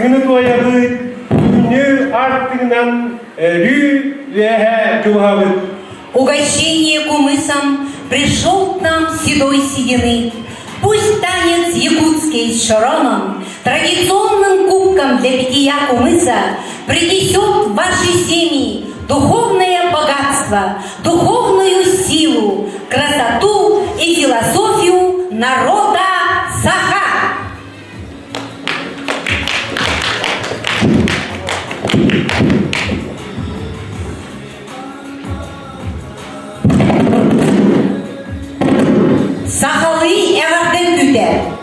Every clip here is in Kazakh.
Артыгыны тоябыт, күнү артыгынан рю веhe жугабыт. Угощение кумысом пришел к нам седой седины. Пусть танец якутский с шаромом, традиционным кубком для питья кумыса принесет в ваши семьи духовное богатство, духовную силу, красоту и философию народа Саха. Сахалы эварден күтә.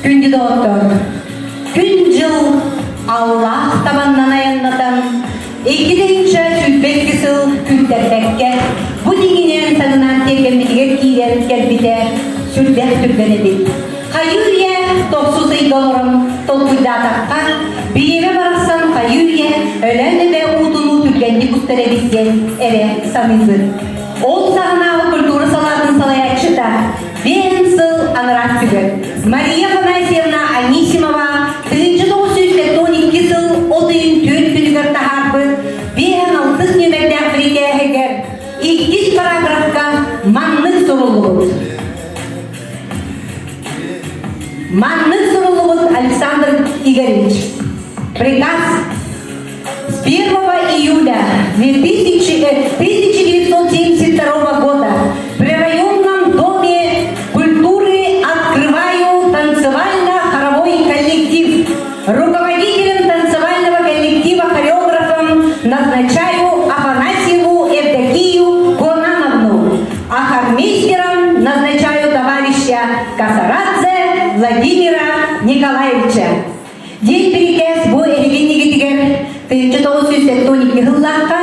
Күнді доктор, күн жыл Аллах табаннан аяннатан, екідейінше сүйтбек кісіл күнтердекке, бұ дегенен саңынан текемдіге кейлерін келбіде сүрдек түрген едік. Қайырия $900 толпыйда атаққа, бейеме барасан қайырия өләні бе ұтыну түргенді күстері бізден әрі самызыр. Ол сағынағы культура салатын салаятшыда бен сыл анырат түгір. Мария Фанасьевна Анисимова 1912 сыл отыйын төр түлігір тахарбы бен алтыз немерді Африка әгер 2 параграфқа маннық сұрылығыд. Маннық сұрылығыд Александр Игоревич. Приказ с 1 июля 1972 года при районном доме культуры открывается Владимира Николаевича. Дей перекес bu ergen negetiger 1912 yıllarca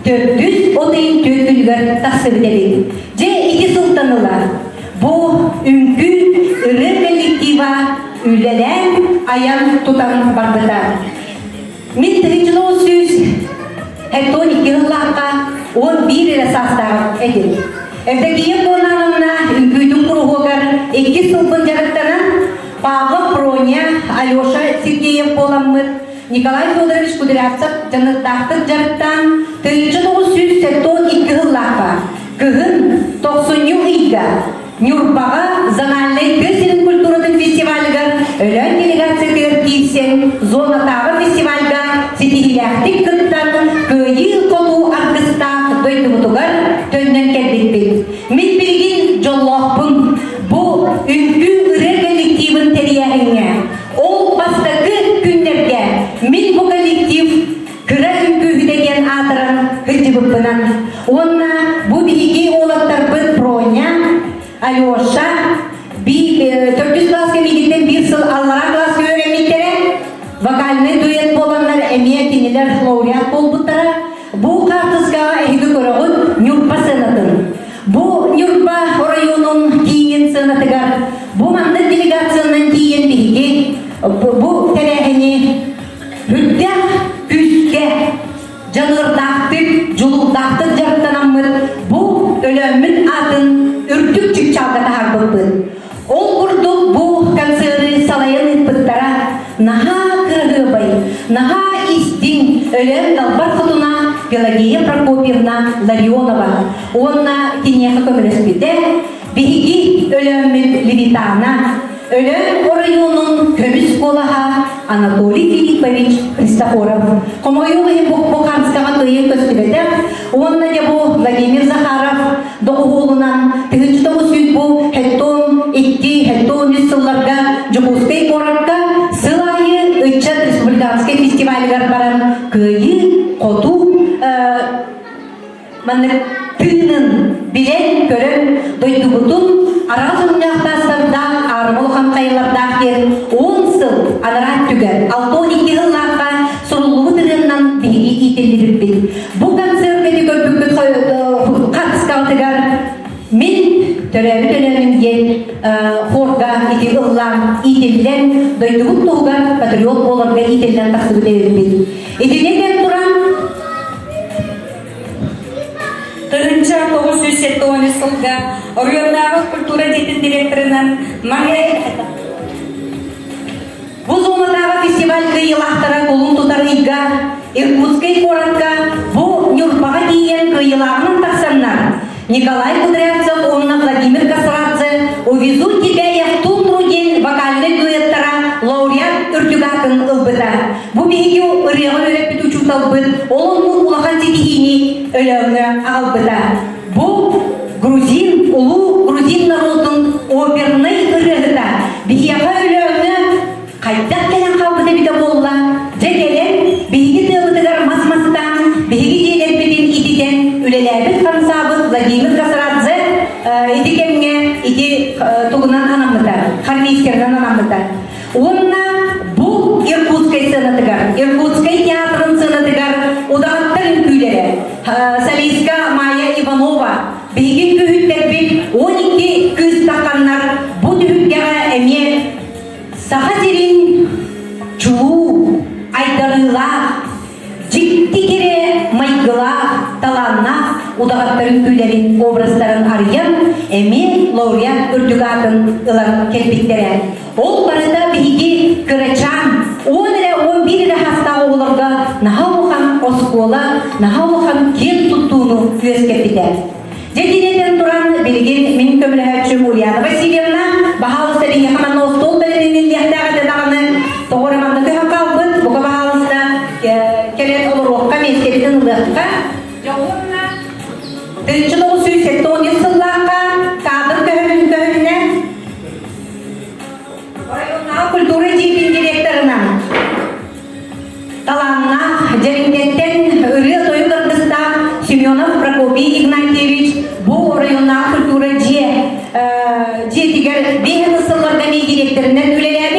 400 otayın tökülger tasvir Je iki sultanılar. Bu ünkü ırı kolektiva ülelen ayam tutan barbıda. 1912 yıllarca 11 sastağım edil. Evdeki yapılanlarına ünküydün kuruğugar 2 sılpın jarıktanan Павлов, Проня, Алеша Сергеев боламмыт, Николай Федорович Кудрявцев жаныттақтық жарыттан 1912 жыллаққа кыгын 90 үйга Нюрбаға заңалай көсінің культуратын фестивальға өлен делегациялар кейсен зонатағы фестивальға сетихиляқтық кыттан көйі қолу арқыста дойды бұтығар төннен кәдбетпен. Мен білген жоллақпын бұл үнкі коллективын терияңе. Ол бастағы күндерге мен бұл коллектив кіра үнкі хүдеген адырын хүддібіппінан. Онна бұл бігі олаттар бұд Проня, Алеша, 400 класқа мегеттен бір сыл аллара класқа өреметтері, вокальный дуэт боланлар әмия кенелер лауреат болбыттары. Бұл қартызға әйгі көріғын Нюрба сынатын. Бұл Нюрба районын кейінен сынатығар. Бұл маңды делегацияның кейін бігі, бұл тәрәхіне үттәк күзге жанырдақтық, жұлылдақтық жарықтанамыр. Бұл өлімін атын үртік чүкчалға тағарбықпын. Ол құрдық бұл концерты салайын ұтпыттара наға кырғыбай, наға истин өлім далбар құтына Пелагея Прокопьевна Ларионова. Онна кенеқі көміріспеде Биги өлім Левитана, өлім районын көміс қолаға Анатолий Филиппович Христофоров. Қомайылы бұқарыстаға тойын көстібеді. Онна де бұл Владимир Захаров доғылынан тігіншітіғі сөз бұл хәттон, етті, хәттон үстілларға жүгіспей қораққа сылайы үтчат республиканский фестивальгар баран көйі, қоту, тыынын билен көрін дойды бұтын аразын яқтастарда армылған қайыларда кер 10 сыл анарат түгер 6-12 жыллаққа сұрылығы тырыннан бігі ителдеріп бет. Бұл концертті көрбікті қатысқалтығар мен төрәбі-төрәбінген хорға ете ұллан ителден дойды бұттуға патриот оларға ителден тақсығы дәріп бет. Ителден тұран 1970 жылға райондағы культура дейтін директорынан Мария бұл зонадағы фестиваль кыйылақтара қолын тұтар үйга Иркутской қоратқа бұл Нюрбаға дейін кыйылағының тақсаннар Николай Кудрявцев, онна Владимир Касрадзе увезу тебя я в Тундру день вокальный дуэттара лауреат үртігатын ұлбыта. Бұл бейге ұрияғы өреппет учутал бұд, олын мұл ұлақан тетихини өліғі ағылбыта. Бұл грузин, ұлу грузин народын оперный ұрығыта. Бейге өліғі қайдақ келен қалбыта біді болла. Жекелен бейге дұғытығар мас-мастан, бейге желербетін итиден өлеләбіт қансабыт Владимир Касрадзе итикемге ити туғынан анамыта, хармейскерден анамыта. Онна бұл Иркутской сынатығар, Иркутской театрын сынатығар удағаттарын күйлері. Солистка Майя Иванова бейген күйіттер бет 12 күз таққаннар бұл түхіпкеға әме саға зерін чулу, айдарыла, жикті кере майгыла, таланна удағаттарын күйлерін образдарын арыян әме лауреат үрдігатын ұлар келбеттері. Ол барыда бейге кырачан 10-11 хаста оларға наға оған оскола, наға оған кен тұттуыны өскепеді. Жетинеден тұран білген мен көмірі әтшім Ульяна Васильевна бағалыста бейге қаман остол бәлерінен яқтағы дедағаны тоғыраманды көйін қалбыт, бұға бағалыста келет олар оққа мескелетін ұлыққа. Жоғырына 1970 жыллаққа кадр көйініне райондағы культура дейтін директорына таланна жеріндеттен үрі тойы қырғызда Семенов Прокопий Игнатьевич бұл райондағы культура тігер бейін ұсылларда мей директорынан үлеледі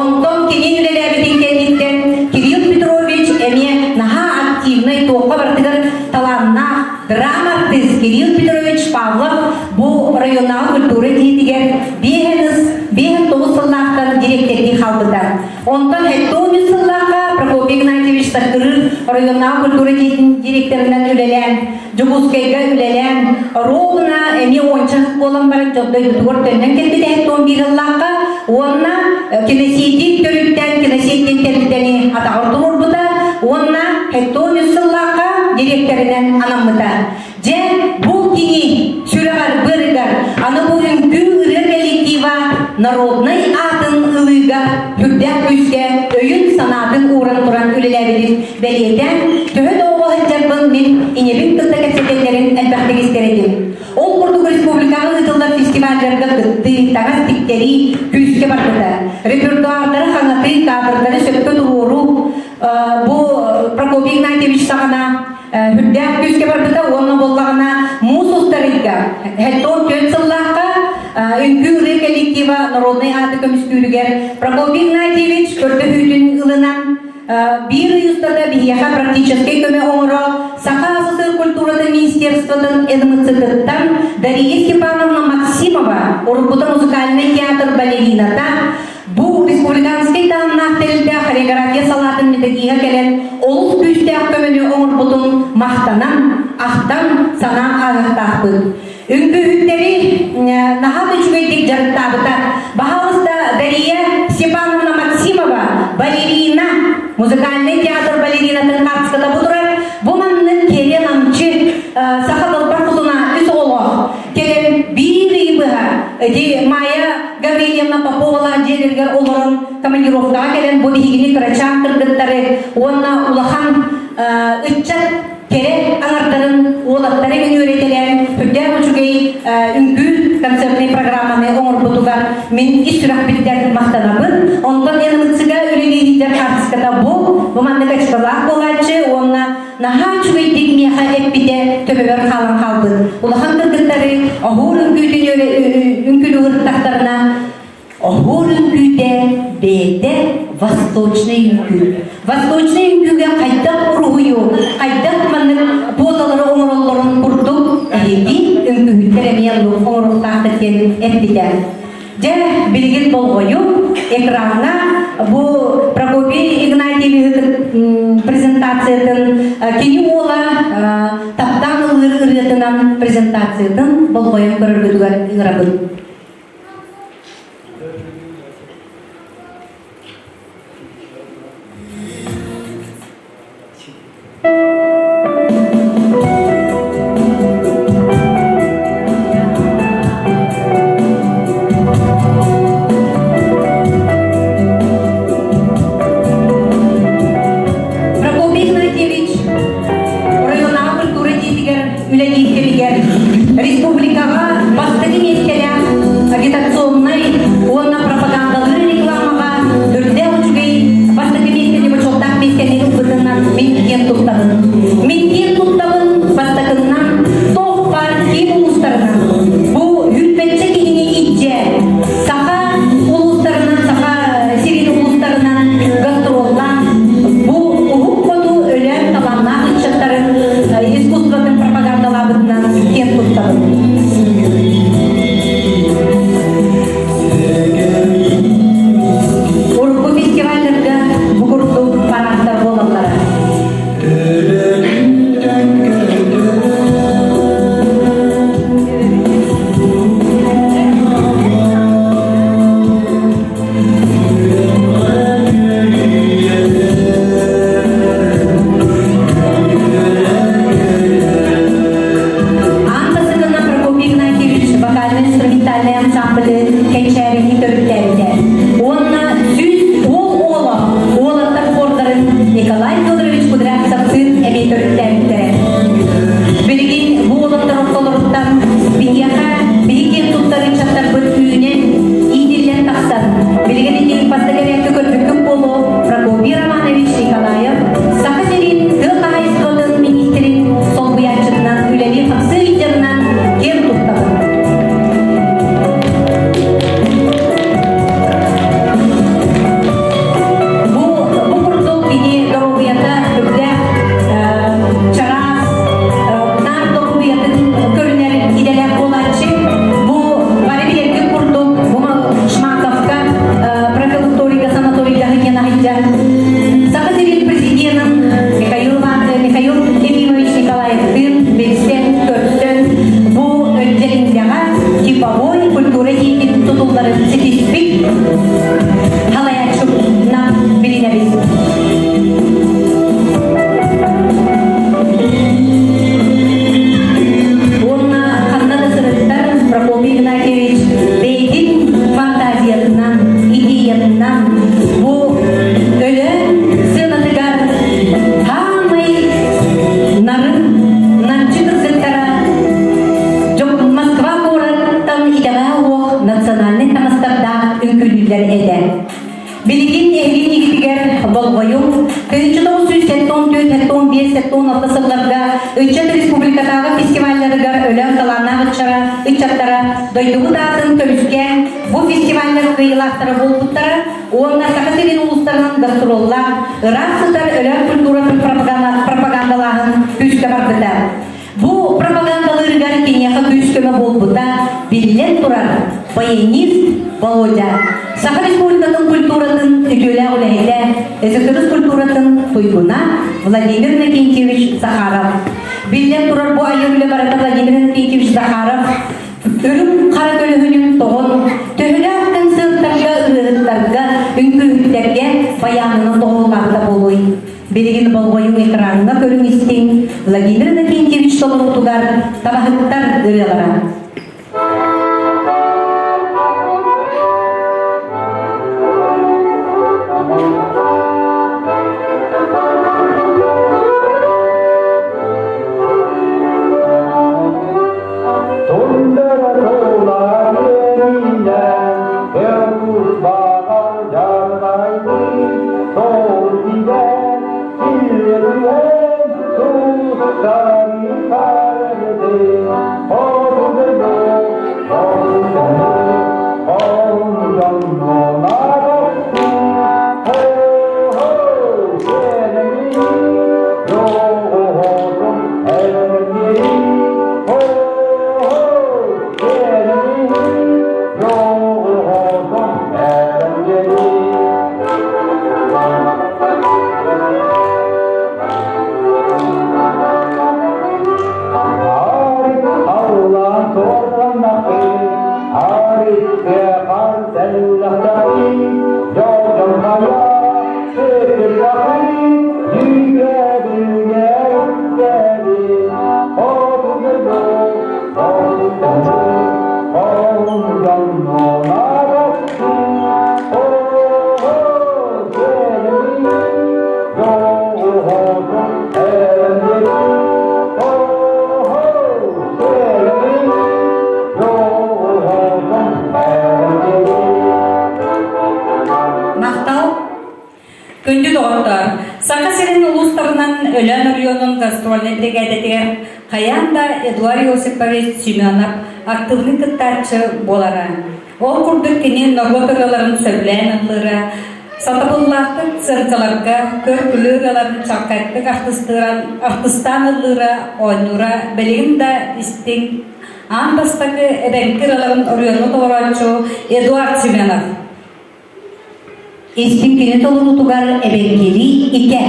Онтон кенен үлелебетен Кирилл Петрович эме наха активный тоққа бартыгар таланна драма артист Кирилл Петрович Павлов бу районал культура дейтигер бehen тоғыз сыллақтан директорги халбыдан. Онтон хеттоны сыллаққа Прокопий Игнатьевич Сакырыр районал культура дейтін директорынан үлелен, Джубускайга үлелен, ровна эме ончақ болан барын жоқтай бұтығыр төннен келбеді хеттон бір ыллаққа, онна кинесетик төріттен, кинесеттен тербітені атағыртын ұрбыда, онна хеттоны сыллаққа директорынан анамыда. Же бұл кені сүрағар бірігар, аны бұл үңкі үрі коллектива народный атын ылыға хүрдәк көзге өйін санатын уран тұран үлеләбілін бәлетен төхі доғы хыджарбын мен инебін кытта кәпсетендерін әлбәқтік істередім. Ол Португал Республиканы ұтылдар фестивальдерді кытты, тағас тіктері көзге бардыда. Репертуардары қаңаты, кадрлары сөпкі тұру бұл Прокопий Игнатьевич сағана хүрдәк көзге бардыда, оны болғағына мұз ұстарыға. Хәттон төн сыллаққа үңкүрі коллектива народный аты көміскүрігер Прокопий Игнатьевич көрді хүйтін ылынан бір ұстада бияға практически көмі оңыры Саха СССР культурады министерстводан ЭДМЦДттан Дарья Степановна Максимова Урбута музыкальный театр балеринада бұл республиканский танымнақ тілді хореография салатын методиға келен олыс күйісті көмені оңыр бұтын мақтанан, ақтан сана ағықтақпын. Үңгүһүттери нахаты чугайдик жарыттабыта. Бахалыста Дарья Степановна Максимова, балерина, музыкальный театр балеринатын қатысқыда бұтырар. Бұманның келен амчы сақадылпар құтына үз олы. Келен бір ибыға. Майя Гаврилевна Поповала жерлергер олырын командировкаға келен бұл егіне крачан кыргыттары. Онна улахан үтчат кере аңартарын олаттары мен өретелерін хүддер ұчугей үңгүл концертный программаны оңыр бұтуғар мен ишірақ біттердің мақтанабын. Ондан енімітсіға үлелейдер артыскада бұл бұманды качқалақ болғачы, онна наға чугей дегмеға әппеде төбебер қалан қалбын. Улахан кыргыттары оғыр үңгүл ұрттақтарына оғыр үңгүлде бейді восточный үңгүл. Восточный үңгүлге қайдақ ұрғыйу, қайдақ манның позалары оңыролларын құрдық, әйді үңгүлдер оңырықтақты кен әптеден. Же білгіл болғойу, экранға бұл Прокопий Игнатьевич презентациятын кені ола таптан ұрғырғырғытынан презентациятын болғойын көріргідігер ұғырабын. Республикаға бастығы мекелі Bilgin ehlin igitiger bolgoyum, 1974-75-76 sıllarda Üçet Respublikatağı festivallarıgar ölen kalanna gıçara, Üçettara, doyduğu dağıtın kölüsken bu festivaller kıyılahtara bolbuttara, onunla Sakasirin uluslarının gastrollar, Irak sıtar ölen kulturatın propagandalahın püske bardıda. Bu propagandaları gar Kenya'ya püskeme bolbuta, billen turar, баянист Володя. Саха Республикатын культуратын үтөлә үләһилә, эсэсэрс культуратын туйгуна Владимир Накентьевич Захаров. Билден турар бу айырылы барата Владимир Накентьевич Захаров. Өрүм кара көлөһүнүн тогон төһөлө аттан сырттарга ырыттарга үңкүһүттәргә баянының тоголларда болуй. Белгин болгойың экранына көрүңүстең Владимир Накентьевич толорутугар табахыттар ырылара. Күнді доғыттар. Сақасерин улустарынан өлен районын гастрольный әдетер қаянда Эдуард Иосипович Семенов активный кыттарчы болара. Ол күрдік кені норвотыраларын сөйлән ұллыра, сатабыллақты циркаларға, көркілераларын чаққайттық артыстан ұллыра, ойнура, білігін да істің анбастағы әбәңкіраларын районы тоғырачу Эдуард Семенов. Eskinkini tolunutugar ebenkeli ike.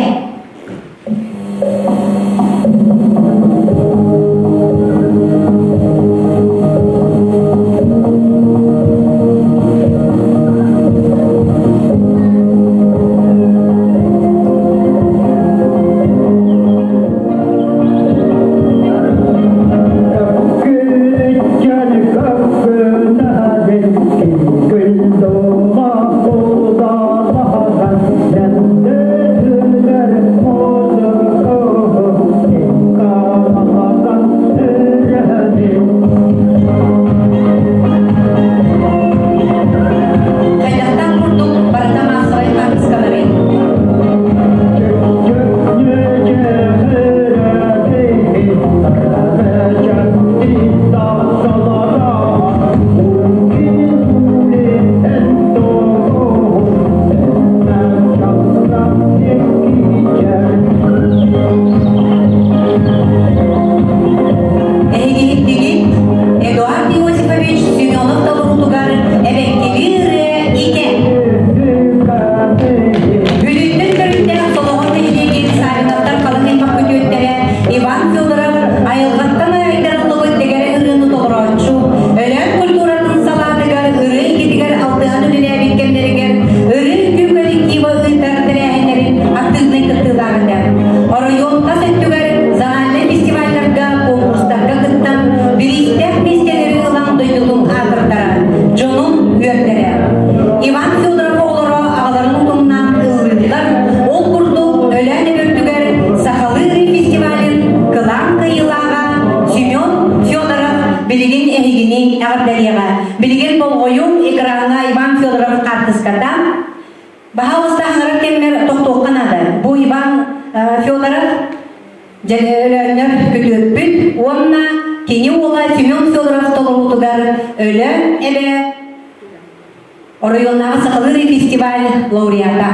Gül Бахауызда аңырып кеммер тоқтуық қанады. Бұл Иван Федоров жәлелерінер күтөппіт. Онна кені ола Семен Федоров толырутугар өлі әлі Орайоннағы Сақылыры фестиваль лауреата.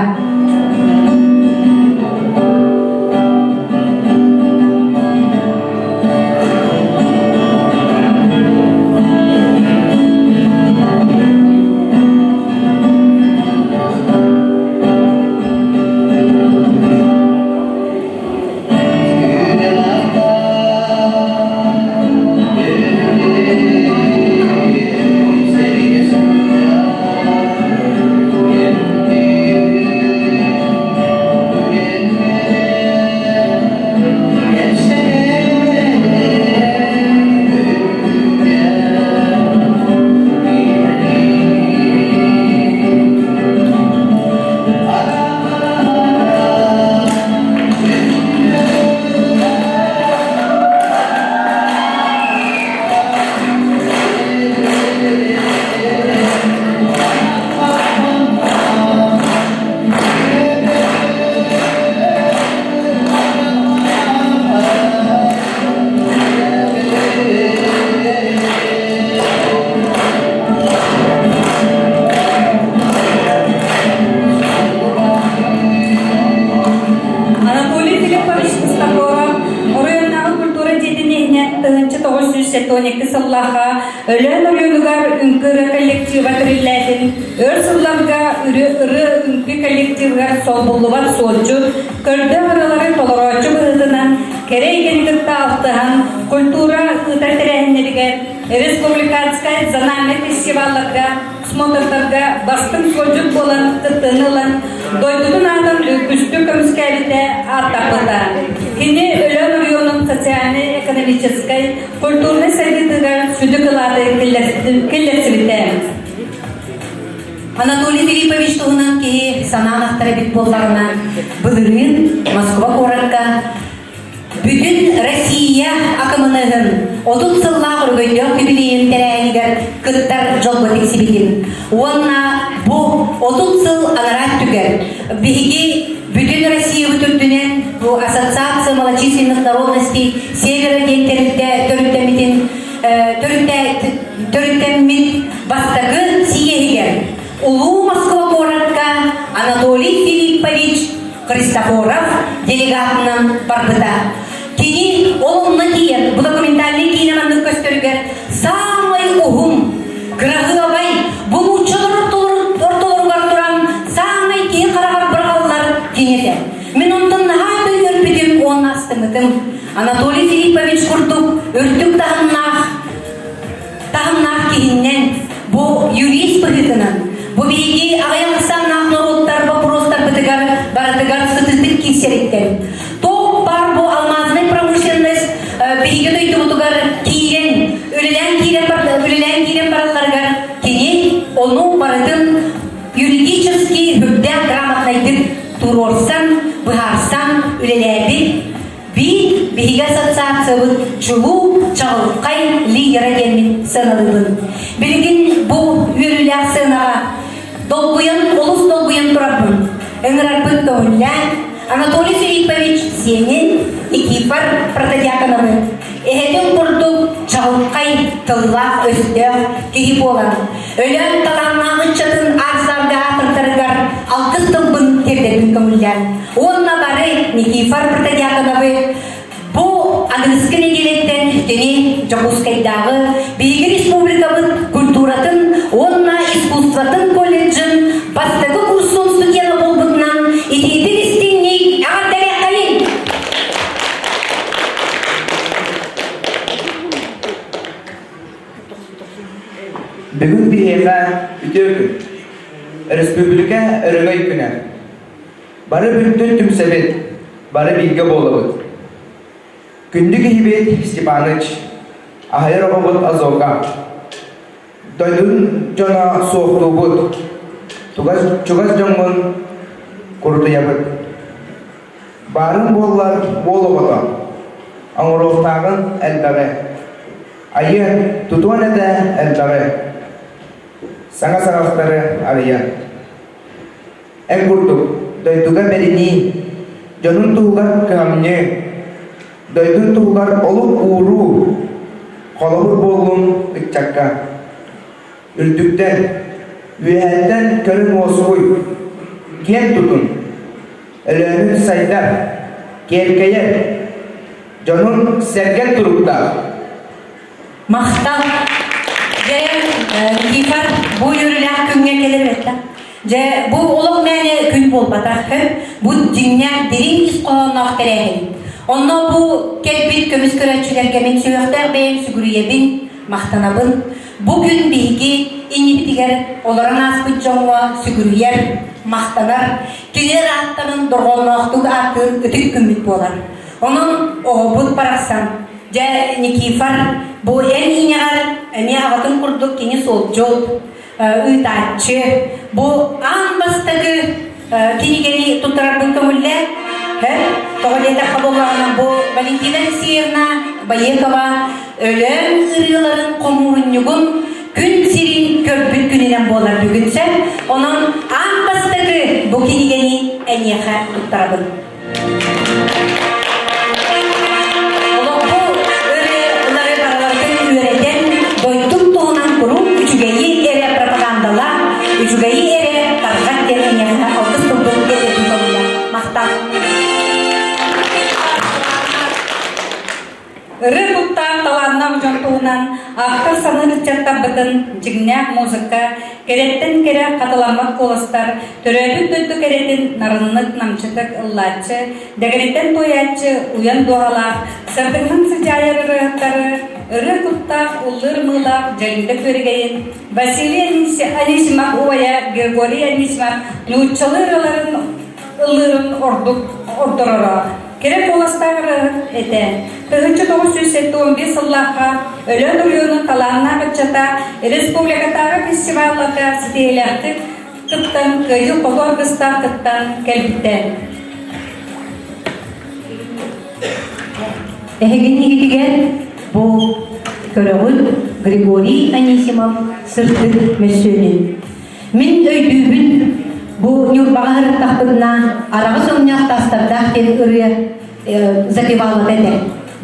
Өлен орионугар үңкірі коллектива тірілләдін, өр сылларға үрі үңкі коллективгар сол болуvat солчу, көрді аралары толырочу бұғытынан, керейген күтті алтыған, культура ұтартырәхінлерігер, республиканскай занамет фестивалларға, смотрдарға бастың солчут болан тұттынылан, дойдудun adam üstü kömüskəlide artaqıda. Kini Өлен орионun социально-экономической, культурный советыгар südükılады келлесібіті. Анатолий Филиппович туғынан ки санағақтары бит болларына бұлырын Москва қоратқа бүтін Россия акымынығын 30 сыллақ үргөйдек юбилейін тәрәйінігер күттар жолғы тексібетін. Онна бұл 30 сыл анарат түгер. Бігі бүтін Россия бүтірдінен бұл ассоциация малочисленных народностей севера ден төріттеммит бастағы сиегер. Улу Москва қоратқа Анатолий Филиппович Христофоров делегатынан барбыда. Кини олымны кейін, бұл документальный кейінаманды көстергер самай ұғым, грағылабай, бұл ұчылыр ортолырғар тұрам, самай кейін қарағар бірғалылар кенеді. Мен онтын ғады өрпеден он астымыдым. Анатолий Филиппович құрдық, өрттік тағымнақ кейіннен, бұл юрист бұғытынан, бұл бейге ағайалықсан народтар, вопростар баратыгар статистик кесереттен. Тоқ бар бұл алмазный промышленность бейге дөйті бұтығар кейлен, өлілен кейлен бараларғар кене, оны баратын юридически хүбден грамотнайдың турорсан, бұғарсан, өлеләбі бейге ассоциация бұд жылу чағылыққай лидера денмен сынадығын. Білген бұл өлілер сынаға олыс долгуян тұрапын. Энграр Быттовля, Анатолий Филиппович Сенин и Кипр Протодиаконовы. Эхетен курдук чалқай тыллақ өсті кейі болан. Өлен таланнағы чатын арзарда атыртырыгар алқыз тылбын тердердің көмілдер. Онна бары Никифор Протодиаконовы бұл аңызкіне келеттен үстіне Жокускайдағы Бейгі республикабын культуратын, онна искусстватын колледжін бастығы курсын студияны болбытынан етейді істенней ағаттары қалин. Бүгін бейеға үтеу күн. Республика үріңай күні. Бары бүттін түмсәбет, бары білгі болуыд. Күндігі хибет Степаныч, ағайыр оғабыд азоға. Дойдun jona soğuğubut, çuğaz jongun kurutu yapıt. Barın bollar bolu bota, anğuruqtağın eldağı. Ayı tutuan ede eldağı. Sana sağlıkları arayan. En kurtuk, doyduga berini, jonun tuğgar kamne, doydun tuğgar olup uğru, kolabur bolun ıkçakka. Ürtükten, üyetten körün osuy, gen tutun, ölünün sayda, gergeye, jonun sergel turukta. Мақтал. Же кифар бу юрилах күнгө келер этте. Же бу улук мәне күн болбата. Бу дүйнө дирин исқонок терехин. Онно бу келбит көмүс көрөчүлөргө мен сөйөктөр бейим сүгүрүебин мактанабын. Бүгүн биги инибитигер олорун аспыт жоңго сүгүрүер мактанар. Кинер аттарын доргонноктуг аттыр өтүк күмүт болар. Онун огобут бараксан. Же Никифар бу эн инегар эме агатын курдук кини солжол ыйтачы. Бу анбастагы кинигени тутарабын көмүлле. Тоголета кабылганан бу Валентина Алексеевна Баекова өлөн ырыларын комурунюгун күн сирин көрбүт күнүнөн болар бүгүнсө. Онун анбастагы бу кинигени энеха тутарабын. Үчүгэйи эре таргат деренеха алгыс тулдук кететін көмілі. Мақтан. Үрі бұттар таланнам жонтуынан ақтар саныр үтчаттар бұтын жігнәк музыка, кереттен кере қатыламат қолыстар, түрәбі төтті керетін нарынлық намчытық ұллатчы, дәгіреттен тоятчы, уян доғалақ, сырдыңның сыжайыр ұрықтары, ыры куттах, улыр мылах, жалинді көргейін. Василий Анисимак уая, Григорий Анисимак, нучалы ылырын ордырыра. Керек оластағыры әті. 1915 жыллаға өлі дұрыны таланына қытчата республикатағы фестивалларға сетейләқтік қыттан, көйі қолорғыстар қыттан кәлбіттен. Әхеген егетіген бұл көріғыл Григорий Анисимов сыртық мәсөнін. Мен өйдүйбін бұл нюрбаға ұрықтақтығына арағы соңняқ тастардақ кен ұры запевалы әді.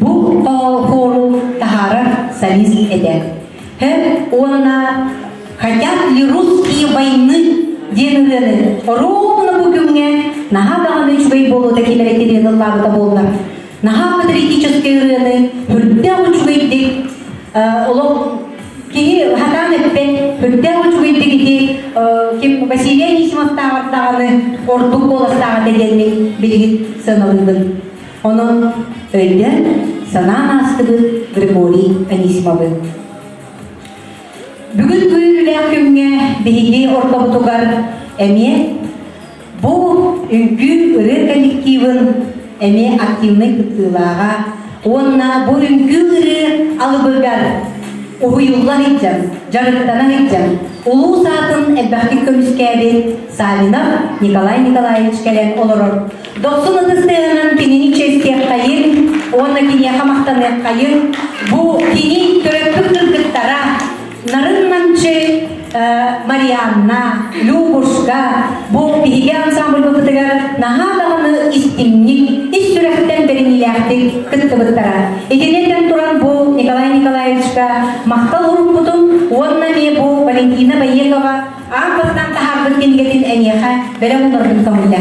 Бұл хору тахара солист әді. Онна хотят ли русские войны денігені ровно бүгінге наға дағаны үшбей болу да келеректерін ұллағы да болдар. Наға патриотический ұрыны хүрдә үшбейдік олық кеге хатан өппен хүрдә үшбейдік еде Василий Анисимов тағырдағаны ордық болыстағы дегенмен білгіт сынылығын. Onun öyle sanağın astığı Grigorий Anisimov'ı. Bugün buyurulak günge bilgi orta butugar eme bu ünkü ırı kollektivin eme aktivni kıtılağa onna bu ünkü ırı alıbıgar uyullar edeceğim, jarıktanan edeceğim. Ulu saatın elbette kömüskeri Salinov Nikolay Nikolaevich gelen olurur. 90 ıdыстığının kinini çeskiye kayın, ona kiniye kamaktanı kayın. Bu kini töröpük kırgıttara, narınmançı Marianna, Lyubushka, bu bilgi ansambl bakıtıgar naha dağını istimlik, iş sürekten berinilektik kıttıbıttara. Egenerden turan bu Nikolay Nikolaevichka maktal urup butun, onna me bu Valentina Bayekova, ağabastan taharbıt kengetin enyeha, bere bunların kamıyla.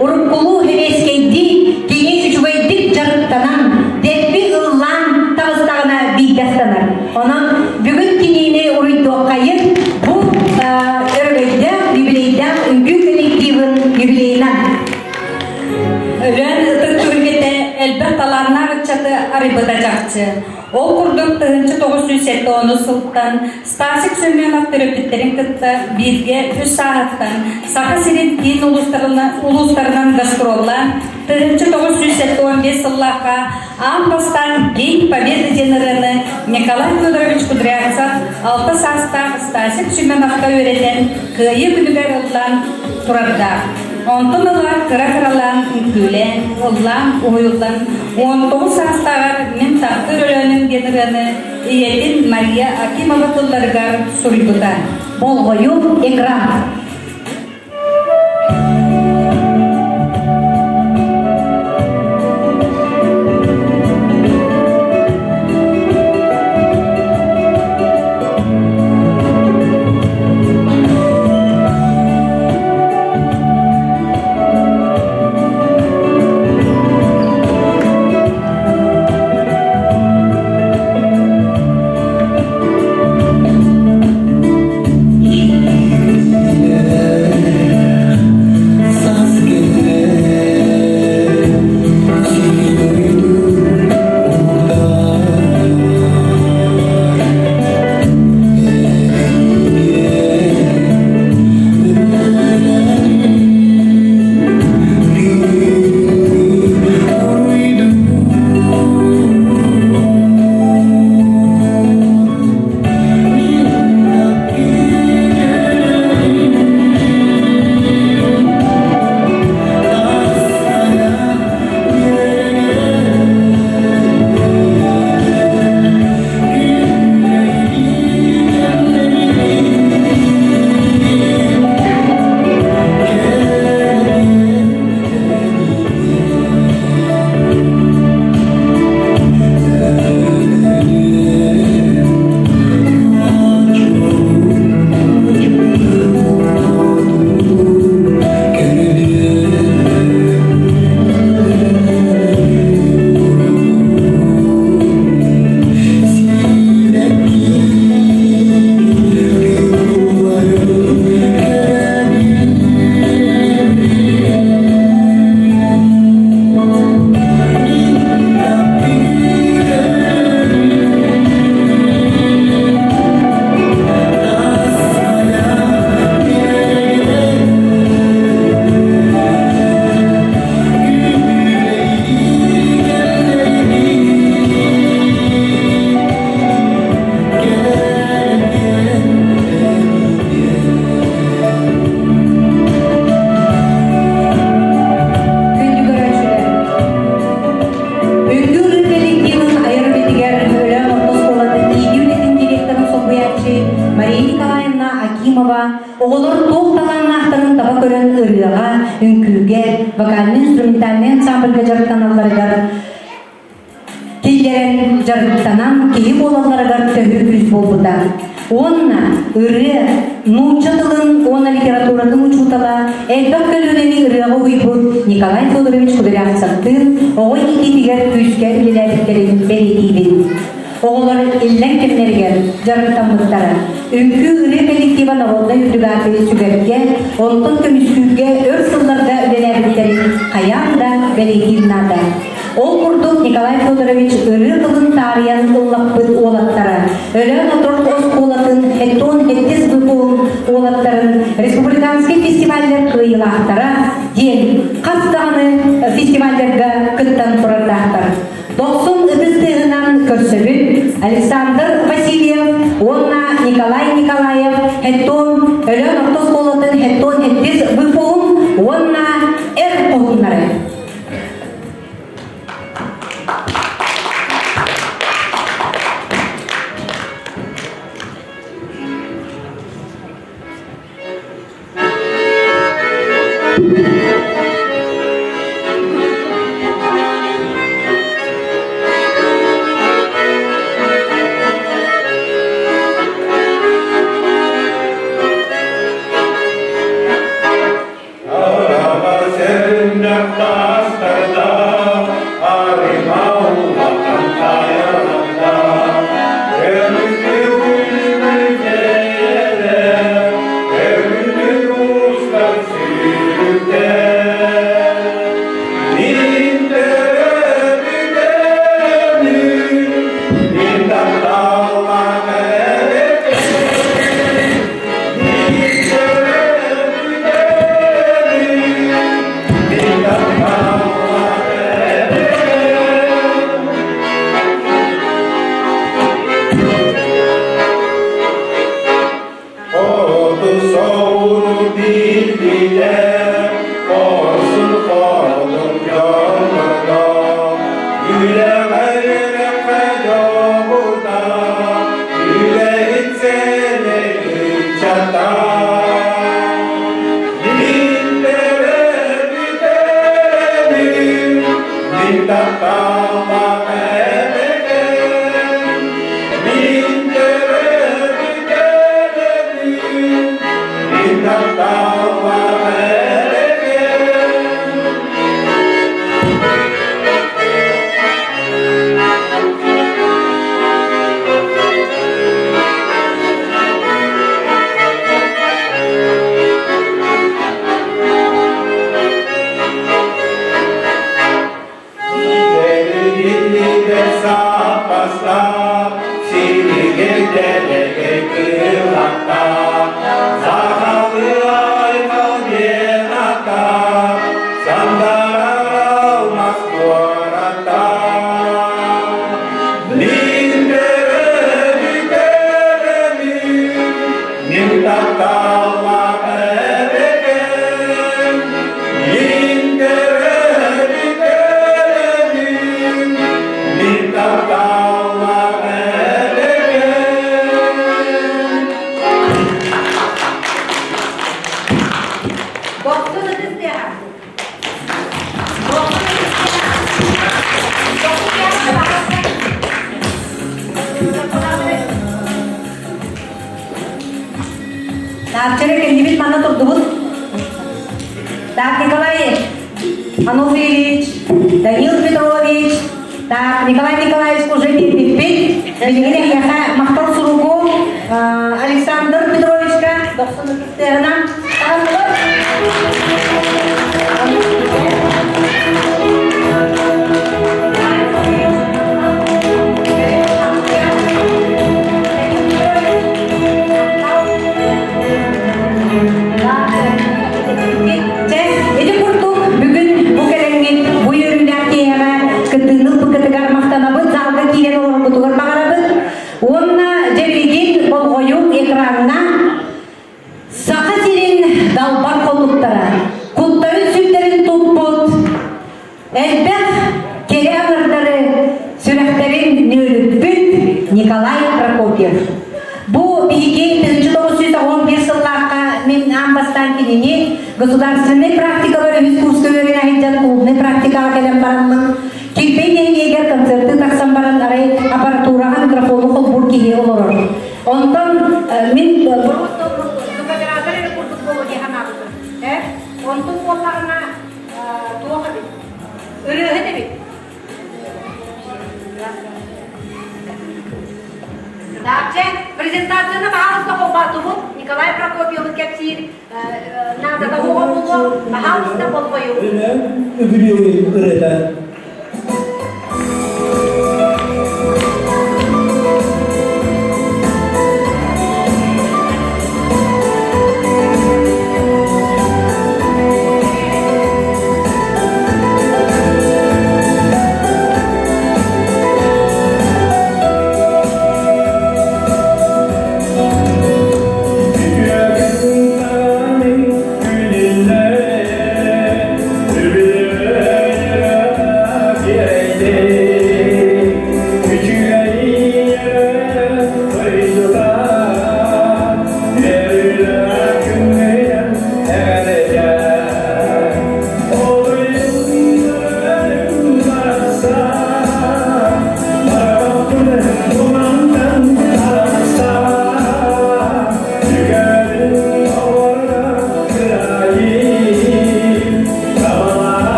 Urukulu heveskeydi, kini üçüveydik jarıktanan, derbi ıllan tağıstağına кытчакчы. Ол курдук 1970 сылттан Стасик Сөмөнов төрөпүттерин кытта бирге 3 сааттан Саха Сирин дин улустарынан гастроллар 1975 сыллака Ампастан День Победы денерыны Николай Федорович Кудрявцев 6 састағы Стасик Сөмөновка өретен кыйы күнігер ұлдан турарда. Онтон олар кыра-кыралан, күлен, ұллан, ұйылдан, 19 састағар мен тақтыр өлөнің денерыны иетін Мария Акимова тұлларғар сұрйбыта. Болғойу экран. Оғылыр тоқтаған ақтының таба көрін ұрыға, үнкүге, вокальный инструментальный ансамбльге жарықтаналарыдар. Кейлерін жарықтанан кейіп олаларыдар төхір күз болбыда. Онна ұры, нучатылын, онна литературадың учутала, әлбәк көлінені ұрыға ұйбыд Николай Федорович Кудрявцевтың оғой екетігер күзге үлелеріктерін бәлетейбін. Оғылар елден кемнерген жарықтан бұттары. Үнкі үрі коллектива наволда үдігаты сүгерге, онтын көміскүге өр сылларда үлелеріктерін қаянда бәлетейбінады. Ол құрдық Николай Федорович үрі қылын тариян ұллақпыд олаттары. Өлі наторт оз қолатын, хеттон хеттес бұтуын олаттарын республиканский фестивальдер қыйылақтары ден қастағаны фестивальдерге күттен тұрардақтар. 90 ыдыстығынан көрсөбүн Александр Васильев, онна Николай Николаев, хеттон өлі нортос қолатын хеттон хеттес бұтуын, онна әр қолынлары. olmazsa seni gevdelere kıyılakta Sakalı aymal yenakta Sandarar olmaz bu arada Nintere Nintatalla erekem Nintere Nintatalla erekem Doktor isteyen. Doktor Narçere kendimiz bana tuttuğumuz Так, Николай Ануфриевич, Данил Петрович, так, Николай Николаевич уже пит-пит-пит, я мақтал суругу, Александр Петровичка, доқсыны кістеріна, Николай Прокопьев. Бу биги 1911 жылларга мен амбастан кийин государственный практикалар өз курстөрүнө айжан клубный практикага келип барамын. Кирпейден эгер концертты таксам баран арай аппаратурага микрофону холбур кийи олорор. Онтон мен просто кооператоры курдук болу дегенабыз. Онтон колларына туага бит. Өрөһө бит. Дальше презентацияны бағалысты қолбатуын Николай Прокопьевны кәпсейір надо кауға болу бағалысты бол қою. Үгілеуі үреді.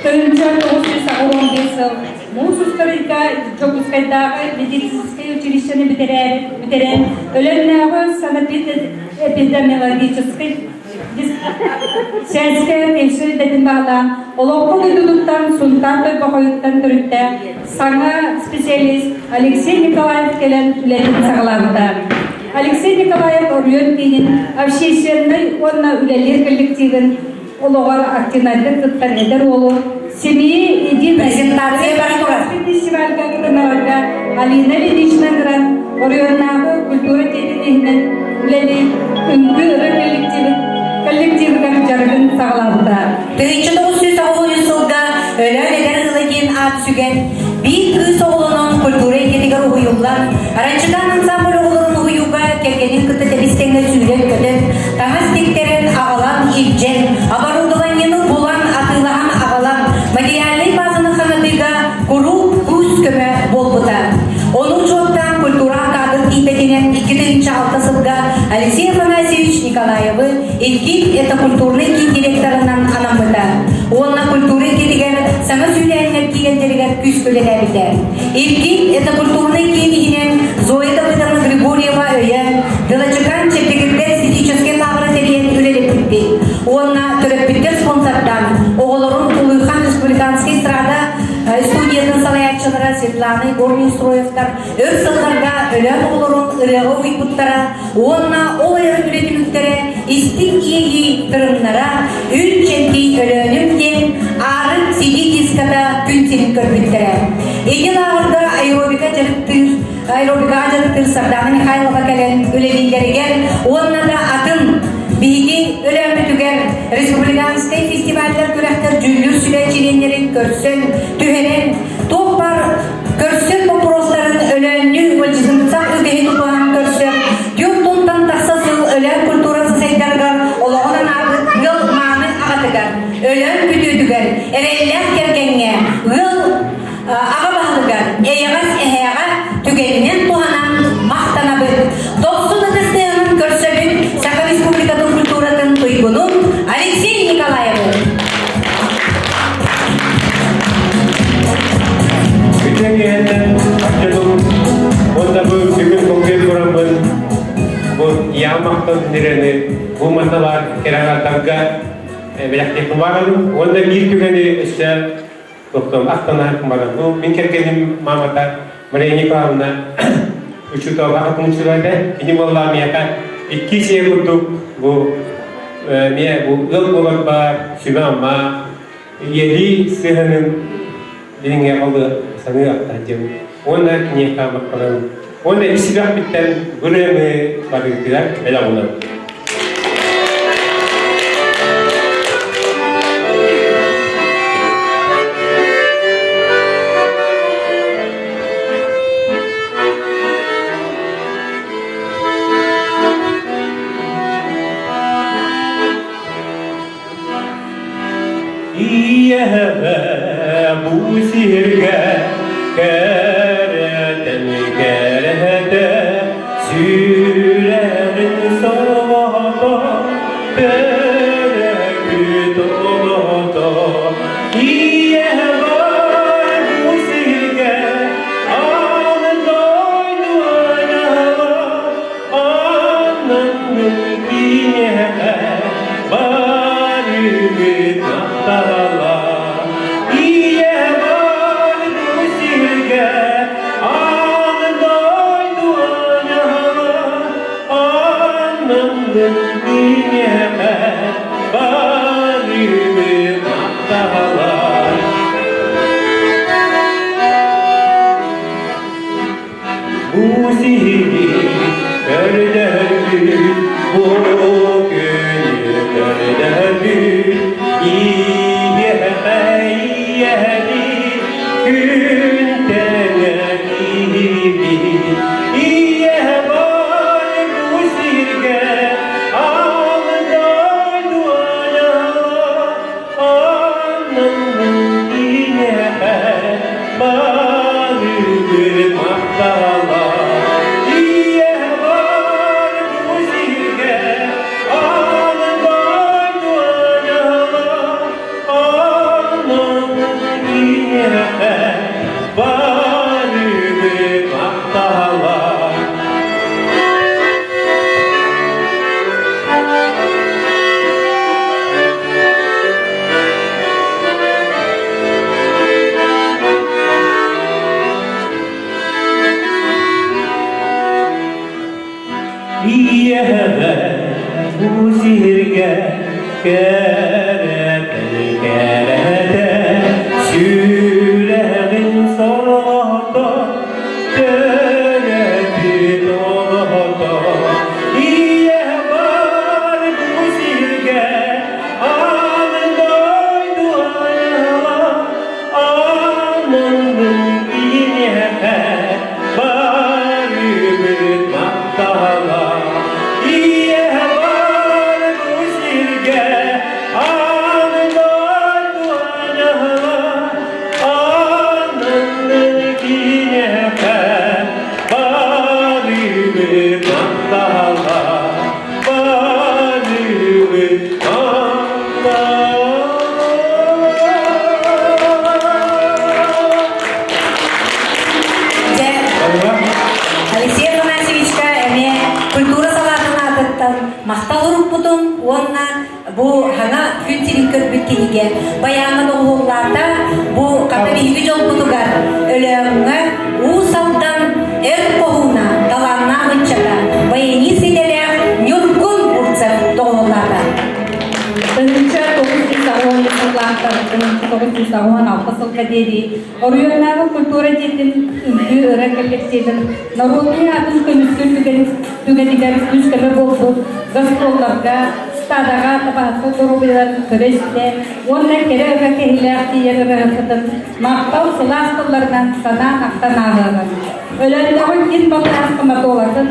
1915 Мусустарыйка Жокускайдағы медицинское училищені бітірен, өлімнағы санэпидемиологический сәнская пеші дәдін бағлам, олоққы дүдудуттан сунтан той бақойыттан түрікті саңа специалист Алексей Николаев келен үләтін сағылағыда. Алексей Николаев орыйын кейін общественный онна үләлер коллективін олоғар активнальдік тұттан әдір олу. Семьи единой презентация баратура. Фестивальга кытынарга Алина Ильична гран орыйыннағы культура тетінігінен үләлі үңгі ұры коллективі жарығын сағылағыда. 1909 жылда өлі-өлігер ғылыген ат сүген бейт кыз оғылының культура екетігер ұйылдан аранчыдан ансамбль оғылын ұйуға келгенін күтті тәбістеңі сүйрек көтіп таңыз тектерін ағалан елжен абарудыланені болан атылаған ағалан материалный базаны қанатыға құру күз көмі болбыда. Оның жоқтан культура кадр ипетенен 2006 жылға Алексей Афанасьевич Николаевы Илкин это культурный ки директорынан анамыда. Онна культуры кетігер саңа сөйләйінер кейгендерігер күз көлеләбіді. Илкин это культурный ки дегенен Зоида Выдана Григорьева өйі Дылачыкан чептегірдер эстетический лабораториян үлелеп бітті. Онна түріппеттер спонсордан оғылырын Тулыйхан республиканский страда студияның салаятчылары Светлана Егорный Строевтар өр сылларға өлен олырын ұрығы ұйпыттара, онна ол айры үретіміктері істік егі тұрымнара үн ченкей өлөнімден арын сиди диската күнсенін көрбіттері. Еген ағырда аэробика ажырықтыр Сарданы Михайлова кәлін өлелендерігер, онна да атын Биги өләмі түгер республиканский фестивальдер көрәқтер жүлдір сүләченендерін көрсін, түхерен, топ бар көрсін вопростарын өләнні өлчізімсақ үгейін ұтуан көрсін, дюртунтан тақсасыл өлән культурасы сайдарға олағынан ағы ғыл маңы ағатыгар, өлән күтүдігер, әрелләр кергенге, ғыл аға бағылыгар, әйіғас әйіға түгерінен туғанан мақтана бұд. Тоқсын ұтыстығынан көрсөбін Саха Республикатын культуратын тұйгунун Алексей Николаевы. Күтәңгеннен ақтыдым, онда бұл бүгін көңгел бұрамын, бұл яғмақтың нерені, бұл маталар керағатанға бәләқтекін бағалым, онда бір түгені үші тоқтым, ақтан арқын бағалым. Бұл мен кергенім мамата Мария Николаевна учутау бағытын ұшырайды, енім олла мияқа икки сие күрдік, бұл ғыл болар бар, сүмамма, ели сығының біріңе қалды саңы ақтадым. Оны кіне қамық қалам. Оны ісірақ біттен ғылымы барығыдырақ бәлі болам. Bu sihirge kereten kerete sürerin sabahda berekü dolada İye var bu sihirge anın doydu anava anın yine var ümit nahtala barıbıt maktalar. Bu sihirge kerete süremin sonunda dönüp doğdu. İyi var bu sihirge anın doydu ayala anın yine barıbıt maktalar. Алексей Романовичка эме культура салатына атыттан мақтал ұрып бұтын, онна бұл хана күнтелік көрбіткенеге баяғын оғыларда бұл қатабейгі жол бұтығар өлеңі ұсалдан әр қоғуна таланна ұтчаға баяни селелі нүргін бұртса доғыларда. Бірінші 996 жылға дейін Орыйоннағы культура детін үлгі ұры коллективін народный атын көміскін түгенігер күшкілі болды. Гастролларға, стадаға табақы дұрубылар көресінде, онына кері өгі кәхілі ақтиері рахытын мақтау сыластылардан сана ақтан ағығын. Өләндіғін ен балы асқыматы олатын,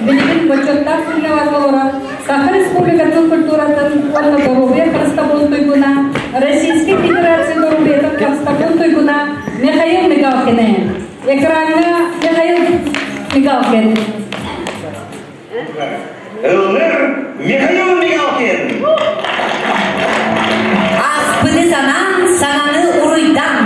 білігін бөчеттар сүргевар олырап, Сахар Республикатын культуратын онына дұрубе Қырыстабыл тойгуна, Российский Федерация дұрубетін Қырыстабыл тойгуна Михаил Мигалкин. Экранға Михаил Мигалкин. Михаил Мигалкин. Аспыды санан, сананы ұрыйдан.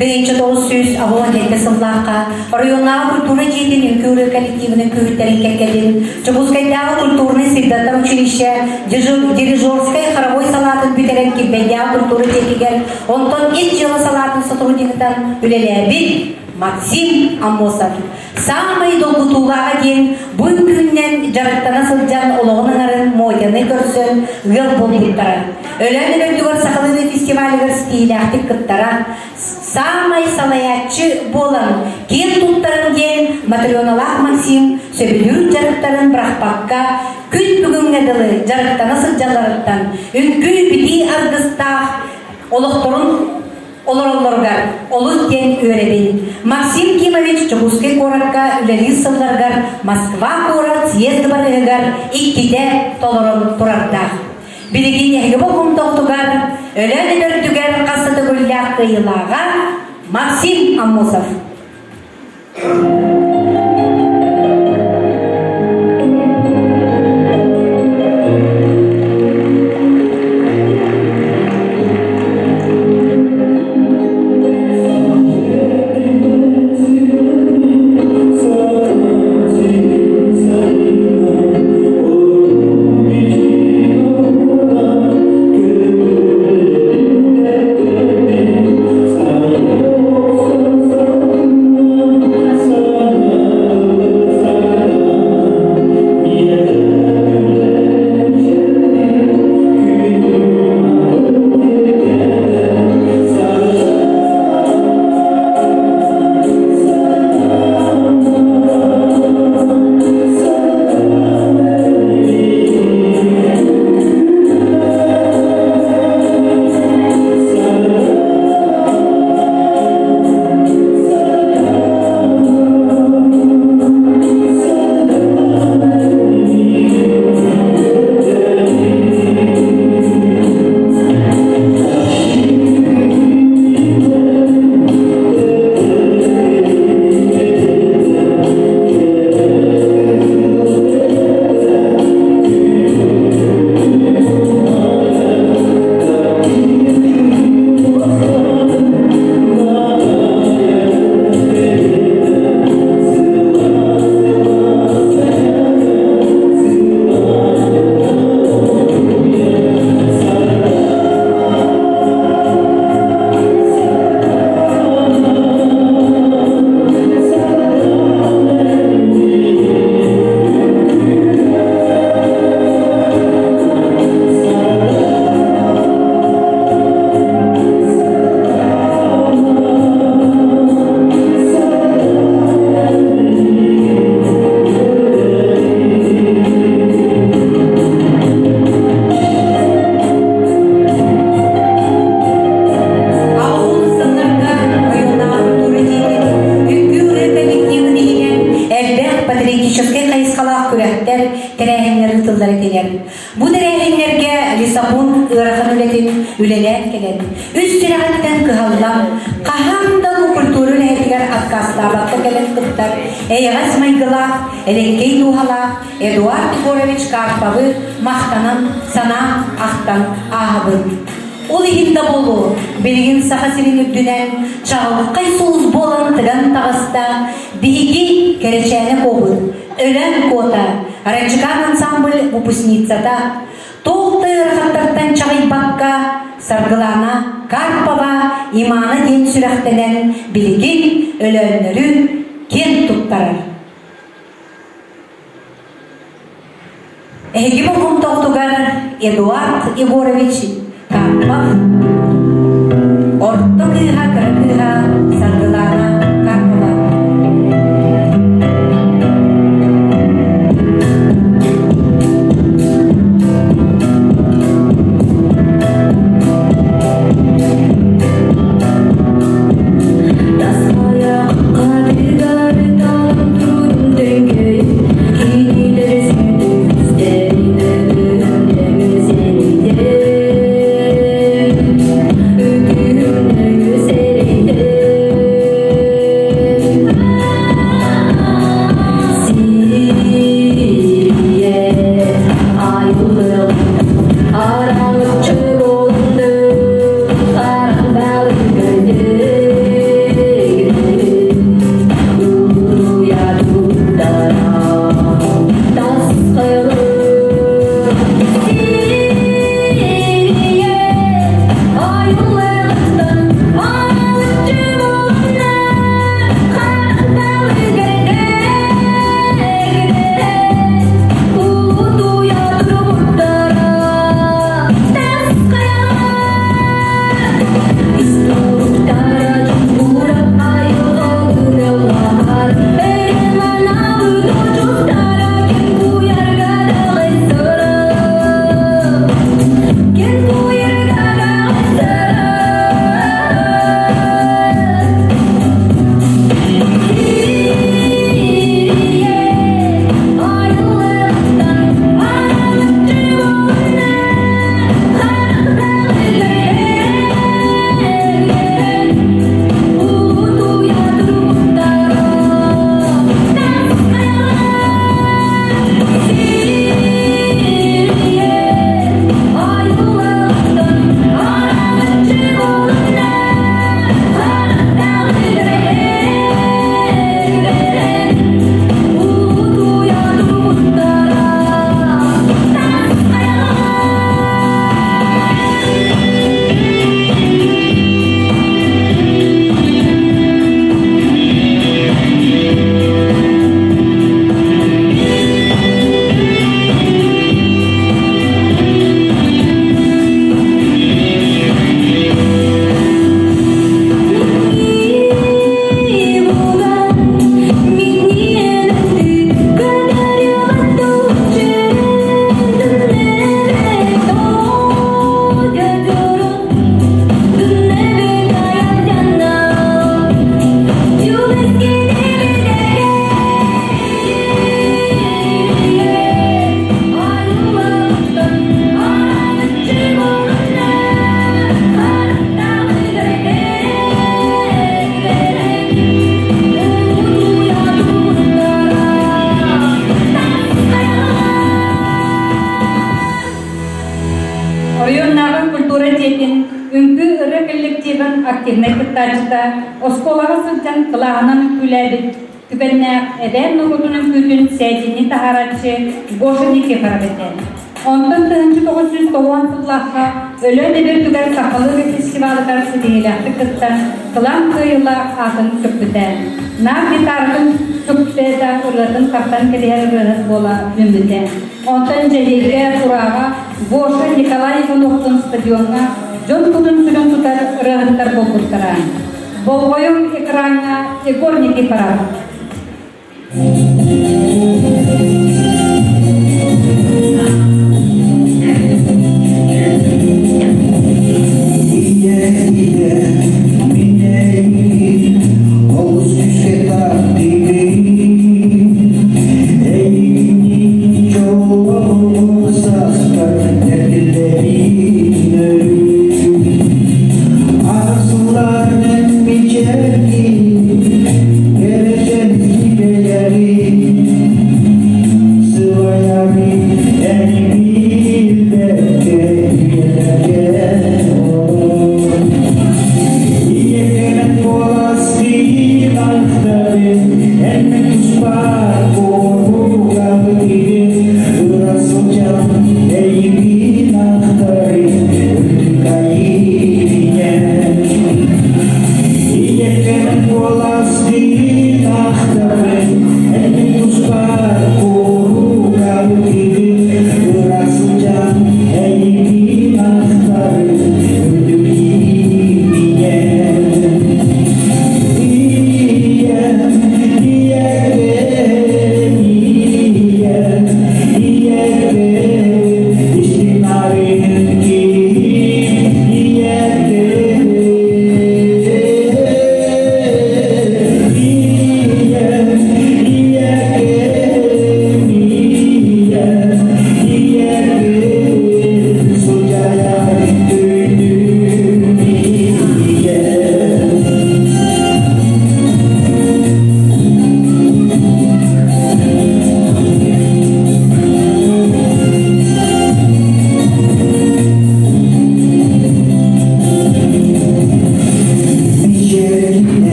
Birinci doğru söz ağılan geldi sınırlarqa, rayonnağı kultura jedin ülkü коллективінің көйіттерін кәккедін, Чебускайдағы культурный средаттар училище, дирижерской хоровой салатын бүтерен кеббендяғы культуры текігер, онтон ет жылы салатын сотрудникітан үлелі Максим Амосов. Самый долгутулаға дейін бұл күннен жарықтана сылжан олығыныңарын мойыны көрсін ғыл болдықтара. Өләні бөлдігір сақылыны фестивалігір стейлі ақтық күттара. Самай салаятчы болын кен туттарын дейін Матрионалақ Максим сөбілер жарықтарын бірақпаққа күн бүгінгі дылы жарықтана сылжаларыттан үнкі біді арғыстақ олықтырын олар олыс ден өребін. Максим Кимович Чубускай коратка үлелі сылдаргар Москва корат съезді барығығар иккеде толырын тұрардақ. Білеген егі болғым тоқтығар, өләді бірдігер қасыды гүлләқ қиылаға Максим Аммосов. Bu derehlerge Lisabon ıraqın ületin ülelen kelen. Üstirahattan kıhallam, qahamda bu kulturu lehetigar atkastabakta kelen kıttar. Eyğaz maygılaq, elenkey duhalaq, Eduard Igorovich Karpovı maqtanan sana aqtan ağabın. Ol ihinde bolu, bilgin saxasirin üddünen, çağılıqqay soğuz bolan tıgan tağısta, bihigi kereçene koğud, ölen kota, Ранчикан ансамбль выпускницата, толты рахаттарттан чағайбаққа, Саргылана, Карпова, иманы ден сүрәқтенен білген өлөнлері кен тұттарар. Әйгі бұлғым тоқтығар Эдуард Егорович Карпов, орты кыға кыры Саргылана, Карпова. активный кыттачыта, осколага сылжан кылағынан күләбіт, түбәнне әдәм нұғытының күтін сәйтіні тахаратшы Гошеникке парабетен. Ondan 1990 yıllarda Ölön Eber Tüger Sakalı Festivali karşı değilaklı kıttan kılan kıyıla atın köpüten. Nar gitarın köpüten ırlatın kaptan kediher rıhız bola ümbüten. Ondan cehilge turağa Boşa Nikolay Ivanov'un stadionuna John Kudun sürün tutar rıhızlar bolgutkaran. Bolgoyun ekranına Egorniki parabı.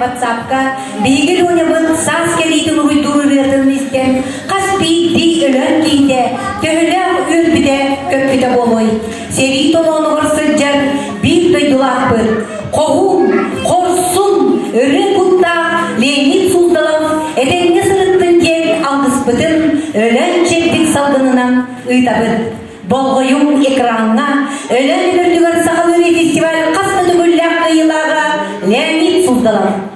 WhatsApp'ka bilgi oynabın saz keliytin uydurur verdin isken kaspi di ölön giyde töhüle ülbide köpüde boloy seri tolonu varsıcan bir duydulak bir kohum korsun öre kutta Leonid Suzdalov edenine sırıttın gen algıspıdın ölön çektik salgınından ıydabın Bolgoyum ekranına ölön öbürtügar Sakalı Festival kastıdı güllak kıyılağa Leonid Suzdalov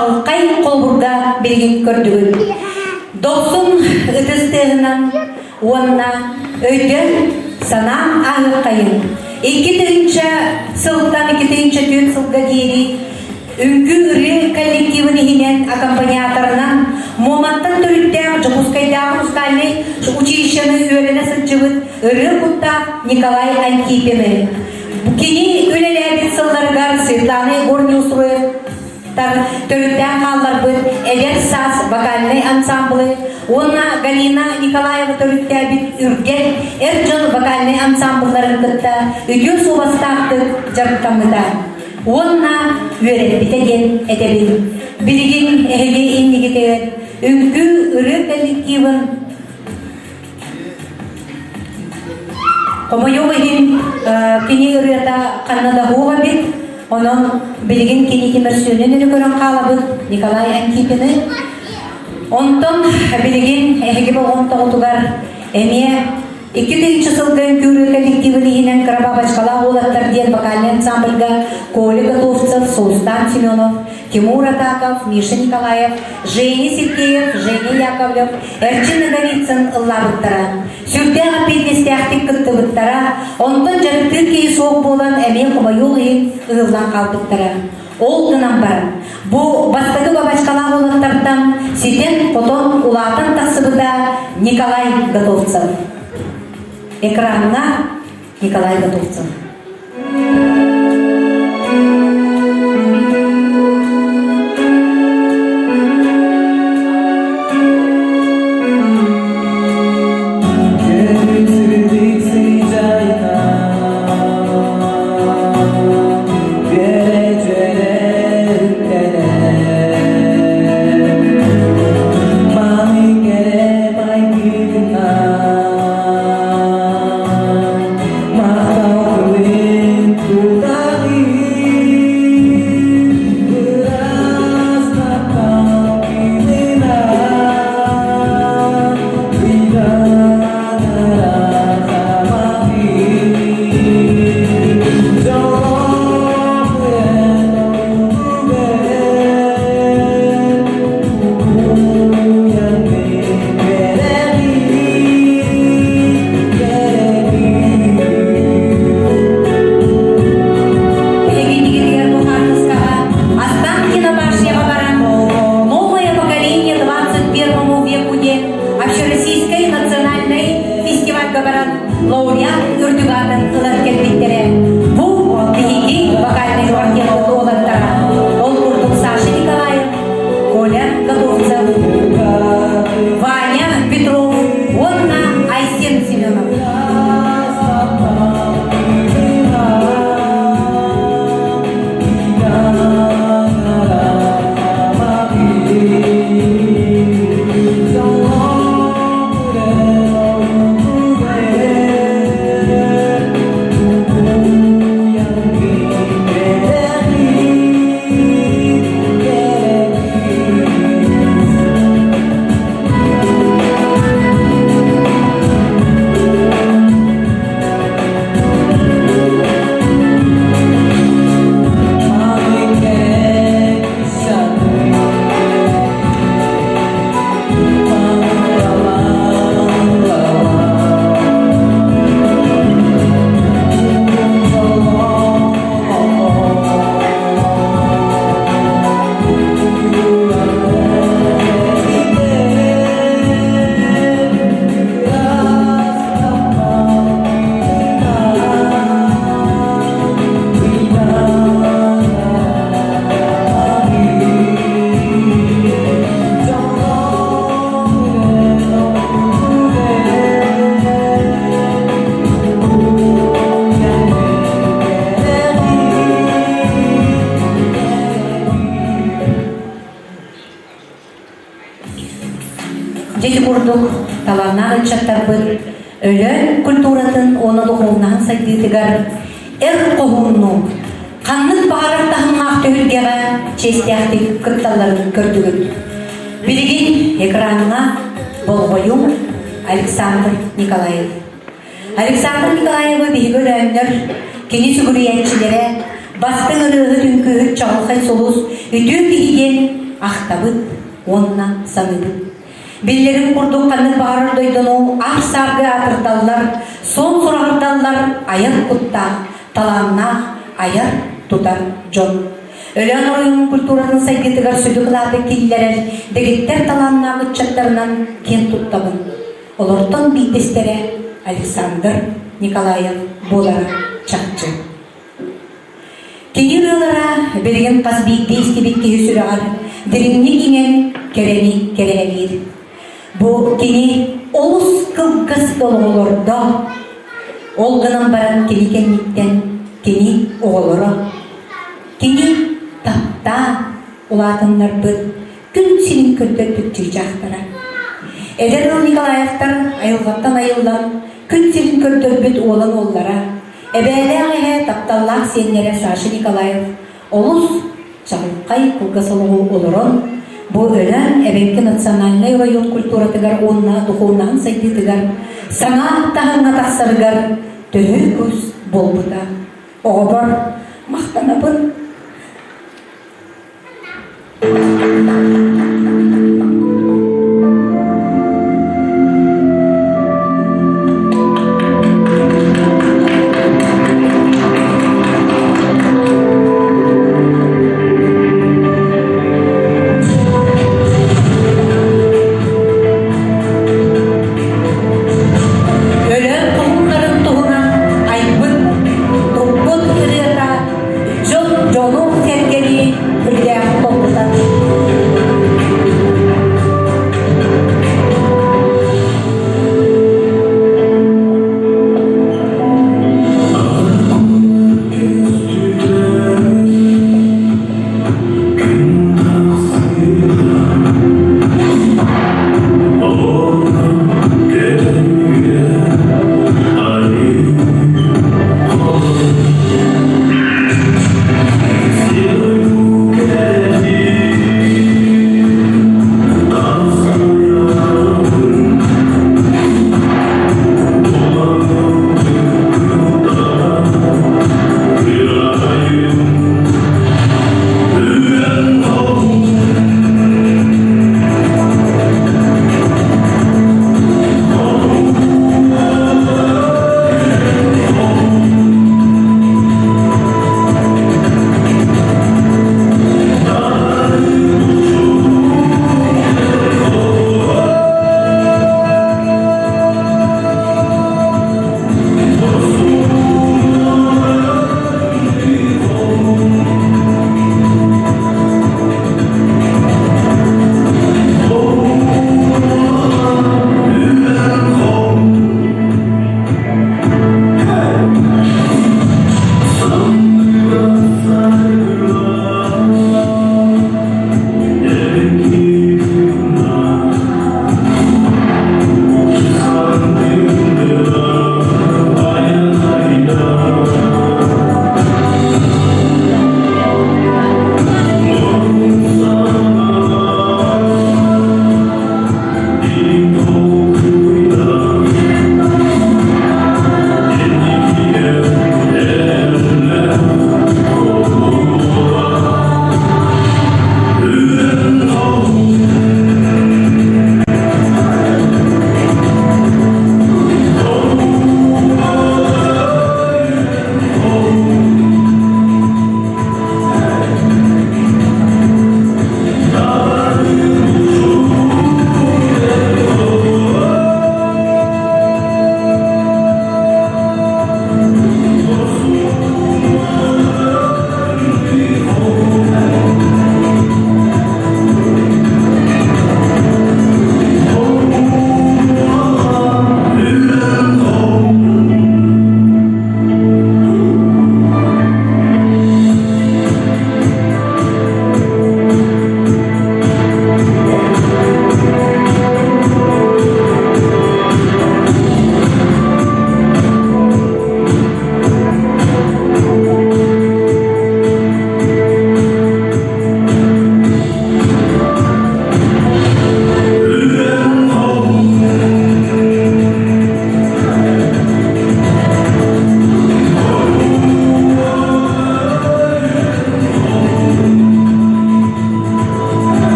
чалқай қолбурда берген көрдігін. Досын үтістігінен онна өйден сана ағы қайын. 2-тігінші сылттан 2-тігінші түйін сылға дейірі үңгі үрі коллективіні хинен аккомпаниаторынан моматтан түріттен жұқускайдағы музыкальный училищені өлене сылчывыт үрі құтта Николай Антипины. Кені өлеләбін сылларығар Светланы Горни устроит түріттен қалдар бұд Элер Сас вокальный ансамблы, онна Галина Николаева түріттен үргел әрджон вокальный ансамблларын күтті үйден субастақты жарықтамыда. Онна өрет бітеген әтебін. Білген әйге иннегетер үңгі үрі коллективін Комайовайын кені үрета қаннада хуға бет, оның білген кені темірсөнен үрі көрін қалабын Николай Антипины. Онтон білген әйге болған тоғытуғар әме 2-тігінші сылғын көрі коллективіні енен Қараба Башқала олаттар ден вокальный ансамбльға Коля Готовцев, Сулстан Семенов, Тимур Атаков, Миша Николаев, Женя Сергеев, Женя Яковлев, Эрчин Наговицын ыллабыттара. Сүрде аппендестяқтық күтті бұттара, онтын жарықтыр кейі соқ болан әмен құмайол ең ұғылдан қалдықтара. Ол ғынан бар. Бұл бастығы Бабашқала олаттардан сетен потом улатын тақсыбыда Николай Готовцев. Экранна Николай Готовцев. Дети бурдук таланнан чаттарбыт, өлөн культуратын оны духовнаһын сайдыытыгар, эр кохунну, каннык багарактахын актөһүлгега честяхтык кытталларын көрдүгүт. Билигин экранына болгоюм Александр Николаев. Александр Николаевы бейгөл өңнөр, кені сүгүрүйәнчилere, бастың ырыгы түнкү чағылхай солус, үтүү кихиден ахтабыт, онна саныбыт. Биллерин курдук канны баарыр дойдону ах саргы атырталлар, сон сурагырдаллар аяр кутта, таланна аяр тутар жон. Өлөн оройын культуранын сайгетигар сөйдүклады киллерер, дегеттер таланна гытчаттарынан кен туттабын. Олортон битестере Александр Николаев болара чакчы. Кениралара берген казбийде истебекке үсүрагар, деринни кенен керени керегир. Бу кени олус кылгас долголордо, олгынан баран кенекенниктен кени оголоро. Кени тапта улатыннар быт, күн синин көттөр бүттүр жактара. Эдер Николаевтар айылгаттан айылдан, күн синин көттөр бүт уолан оллара. Эбеле аңеhe тапталлах сеннере Саша Николаев, олус чағылқай кылгасылығы олырон, бу өлен эбенки национальный район культуратыгар онна духовнан сайтытыгар, саңа тағыңа тақсарыгар, төхі көз болбыта. Оғабар мақтанабын. Жону сергери, хülдәм топудан.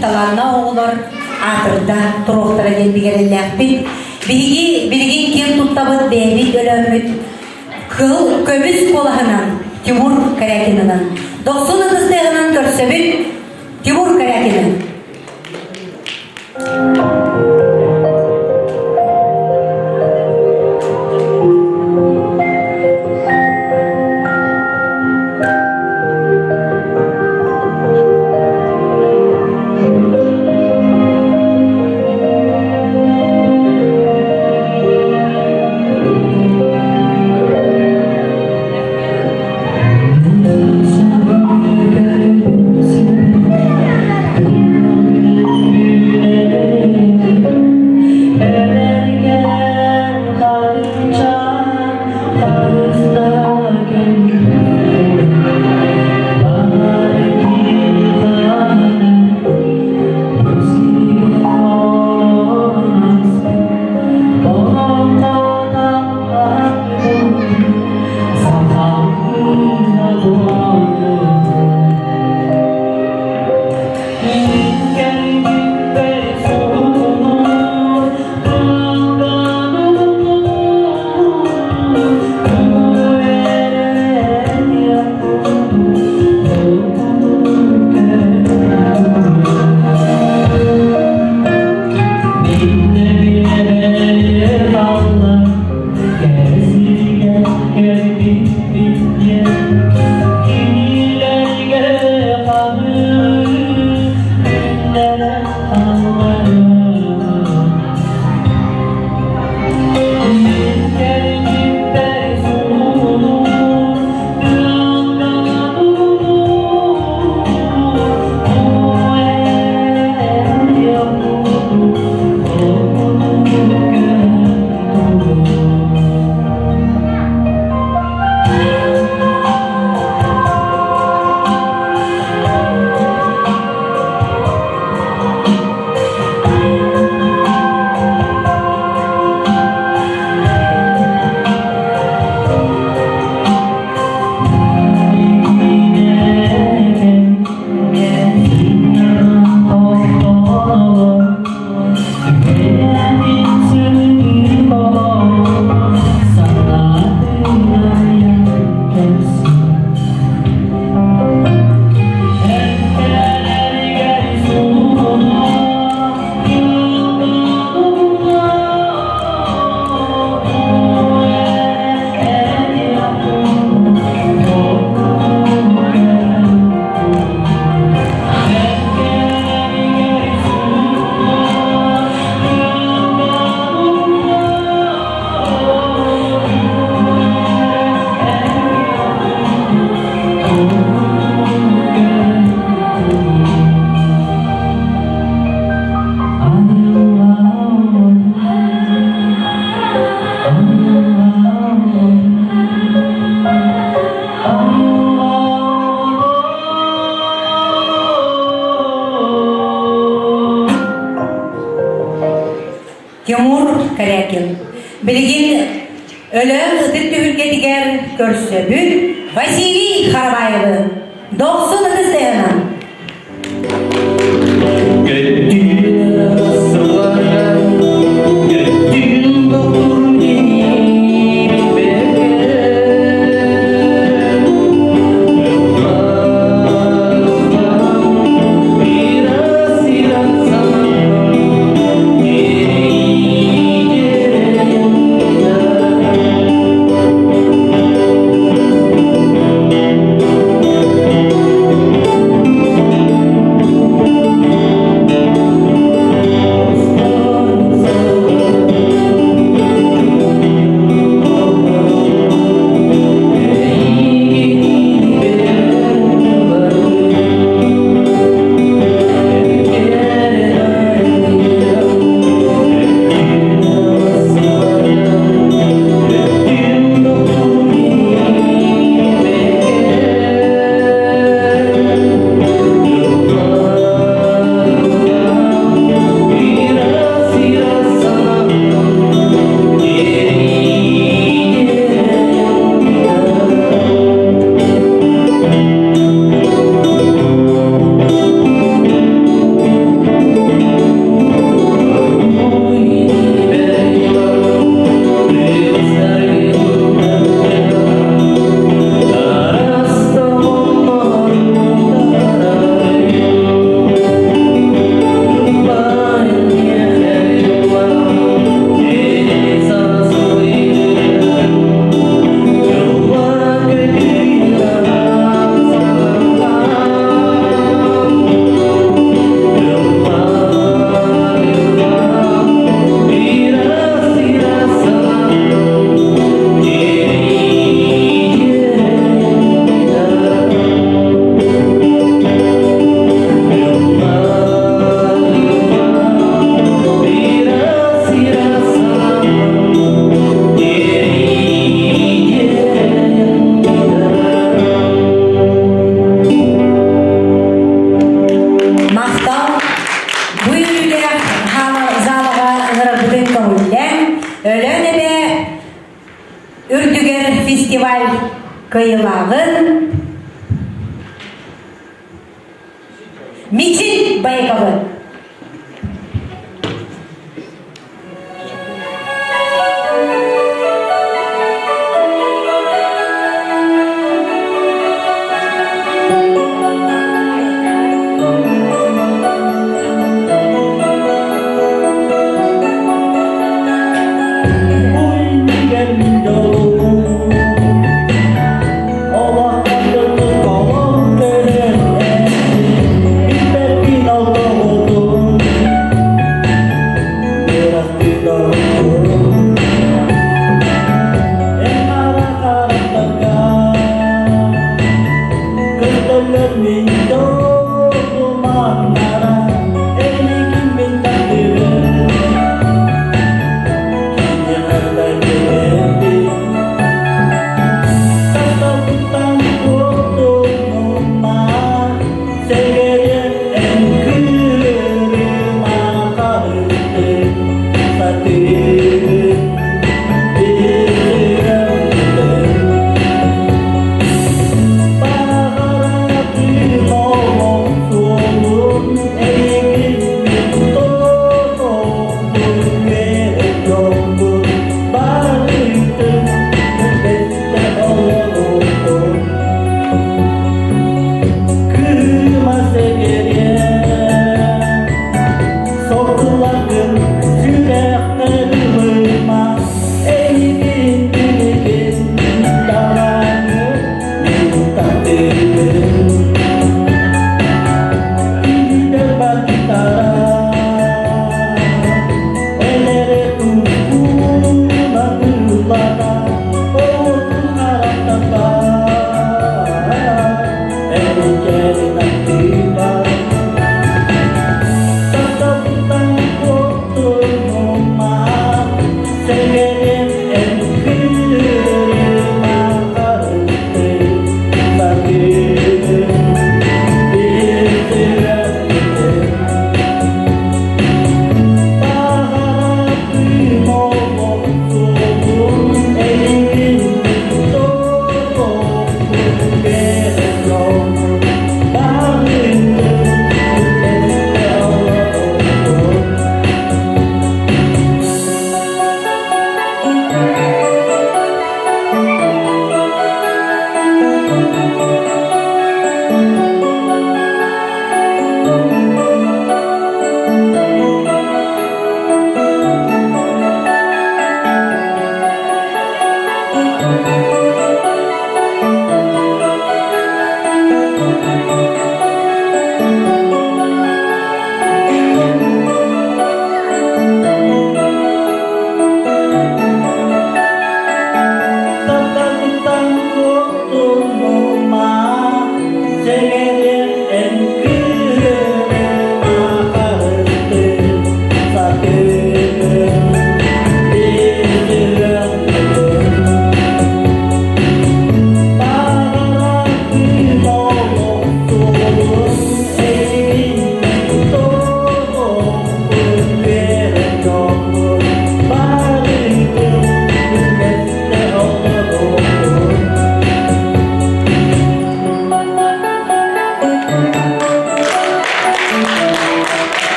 talanna oğullar atırda turuqtara gelbigerelläpit. Birigi kim tuttabıt beylik ölömüt. Kıl köbüs kolahынан Timur Karyakin'den. 90 ıdыстығынан көрсөбүт Timur Karyakin'in. Timur Karyakin. Bilgin ölüm ıtık tühülge diger körsöbüt Vasiliy Harabayevi. 90 ıdыстығынан. kıyılağın Miçin Bayakabı. Allah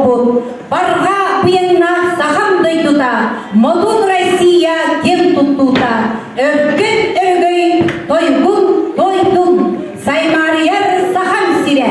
болбут. Барға буянна сахам дойдута, модун Россия кем туттута. Өркөт өргөй, тойгун тойдун, саймарияр сахам сире.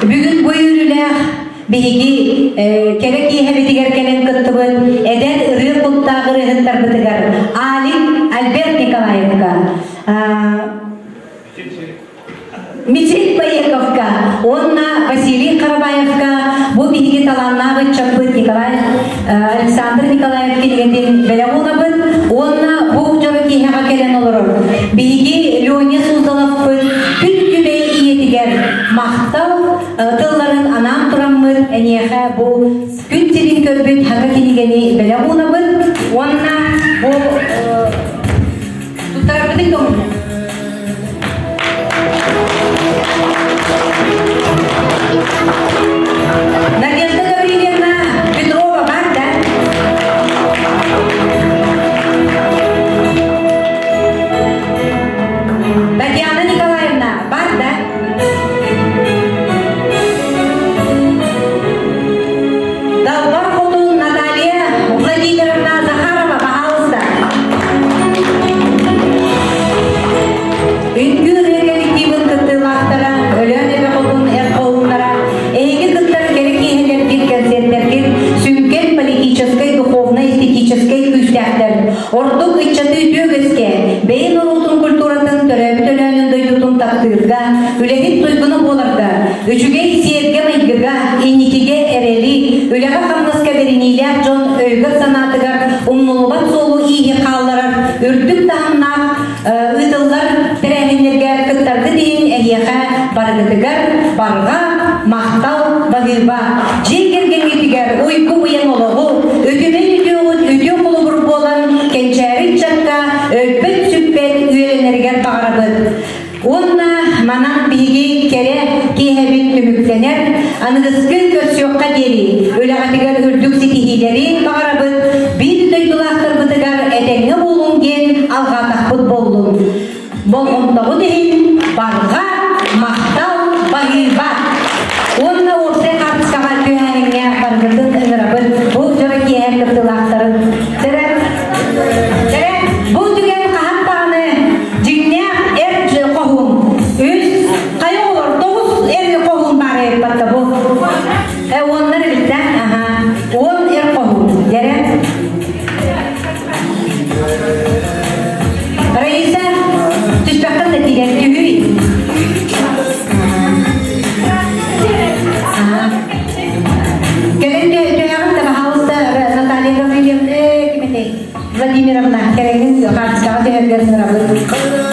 Бүгін бөйірілер бейгі керек ехебетігер кенен күттігін әден ұры құттағы рығыттар бітігер Алик Альберт Николаевка, Митит Паековка, онна Василий Карабаевка, бұл бейгі таланнағы Чапыт Николаев, Александр Николаев келгенден бәлі болабын, онна бұл жағы кейхаға келен олырыр. Бейгі Леонид Суздалов күн-күбей иетігер мақтау тылларын анам тұраммыд, әнеға бұл күн терін көрбет хаға келгені бәлі болабын, онна бұл тұттарабыдың көмір. Надежда Гавриловна Петрова, бар, да? Татьяна Николаевна, бар, да? Долгорхотун Наталья Владимировна Захарова, пожалуйста. Үнгүр эргеликтибин кыттылаактара, өлөн эбекотун эркоуннара, эйги кыттар керекиһелер бир концерттерге сүмкен политической, духовно-эстетической күстәктер. Ордук иччаты бөгөске, бейин урутун культуратын төрөп-төлөнүн дойдутун тактырга, үлегит туйгуну боларда, үчүгей сиетке майгыга, инникиге эрели, үлега хамнаска беринилер жон өйгө санатыгар, умнулубат солу ийи калларар, үрдүк тахымнак, ыдыллар тәрәһенлерге кыттарды дейін әйеға барғытыгар, барға, мақтау, бағырба. Жеңгерген етігер, ойку ұян олығы, өтімен өтеу қолы бұр болан, кенчәрі чатқа, өтпет сүппет үйеленергер бағарабыд. Онна манан биги кере кейхебин түмүктенер, анығызгын көрсөкқа дери, өлағатыгар үрдік сетихилери бағарабыд, бір дөйдулақтыр бұтыгар әтеңі болуңген алғатақ футболдың. Болғындығы дейін барға мақтау бағиба. Онына орсы қатысқаға түйәңе барғырдың үңірабын. Бұл жүрі кейен күптілақтарын. Бұл түген қағаттағыны жігнәк әрт қоғын. Үз қай олар 9 әрі қоғын бары бақы бұл. Онлар білден, он қоғын. Дәрі? Раиса, түспәқтің да тегер түйі. Kalian dia akan haus Natalia Gavrilyevna Vladimirovna, kalian juga harus kau dia harus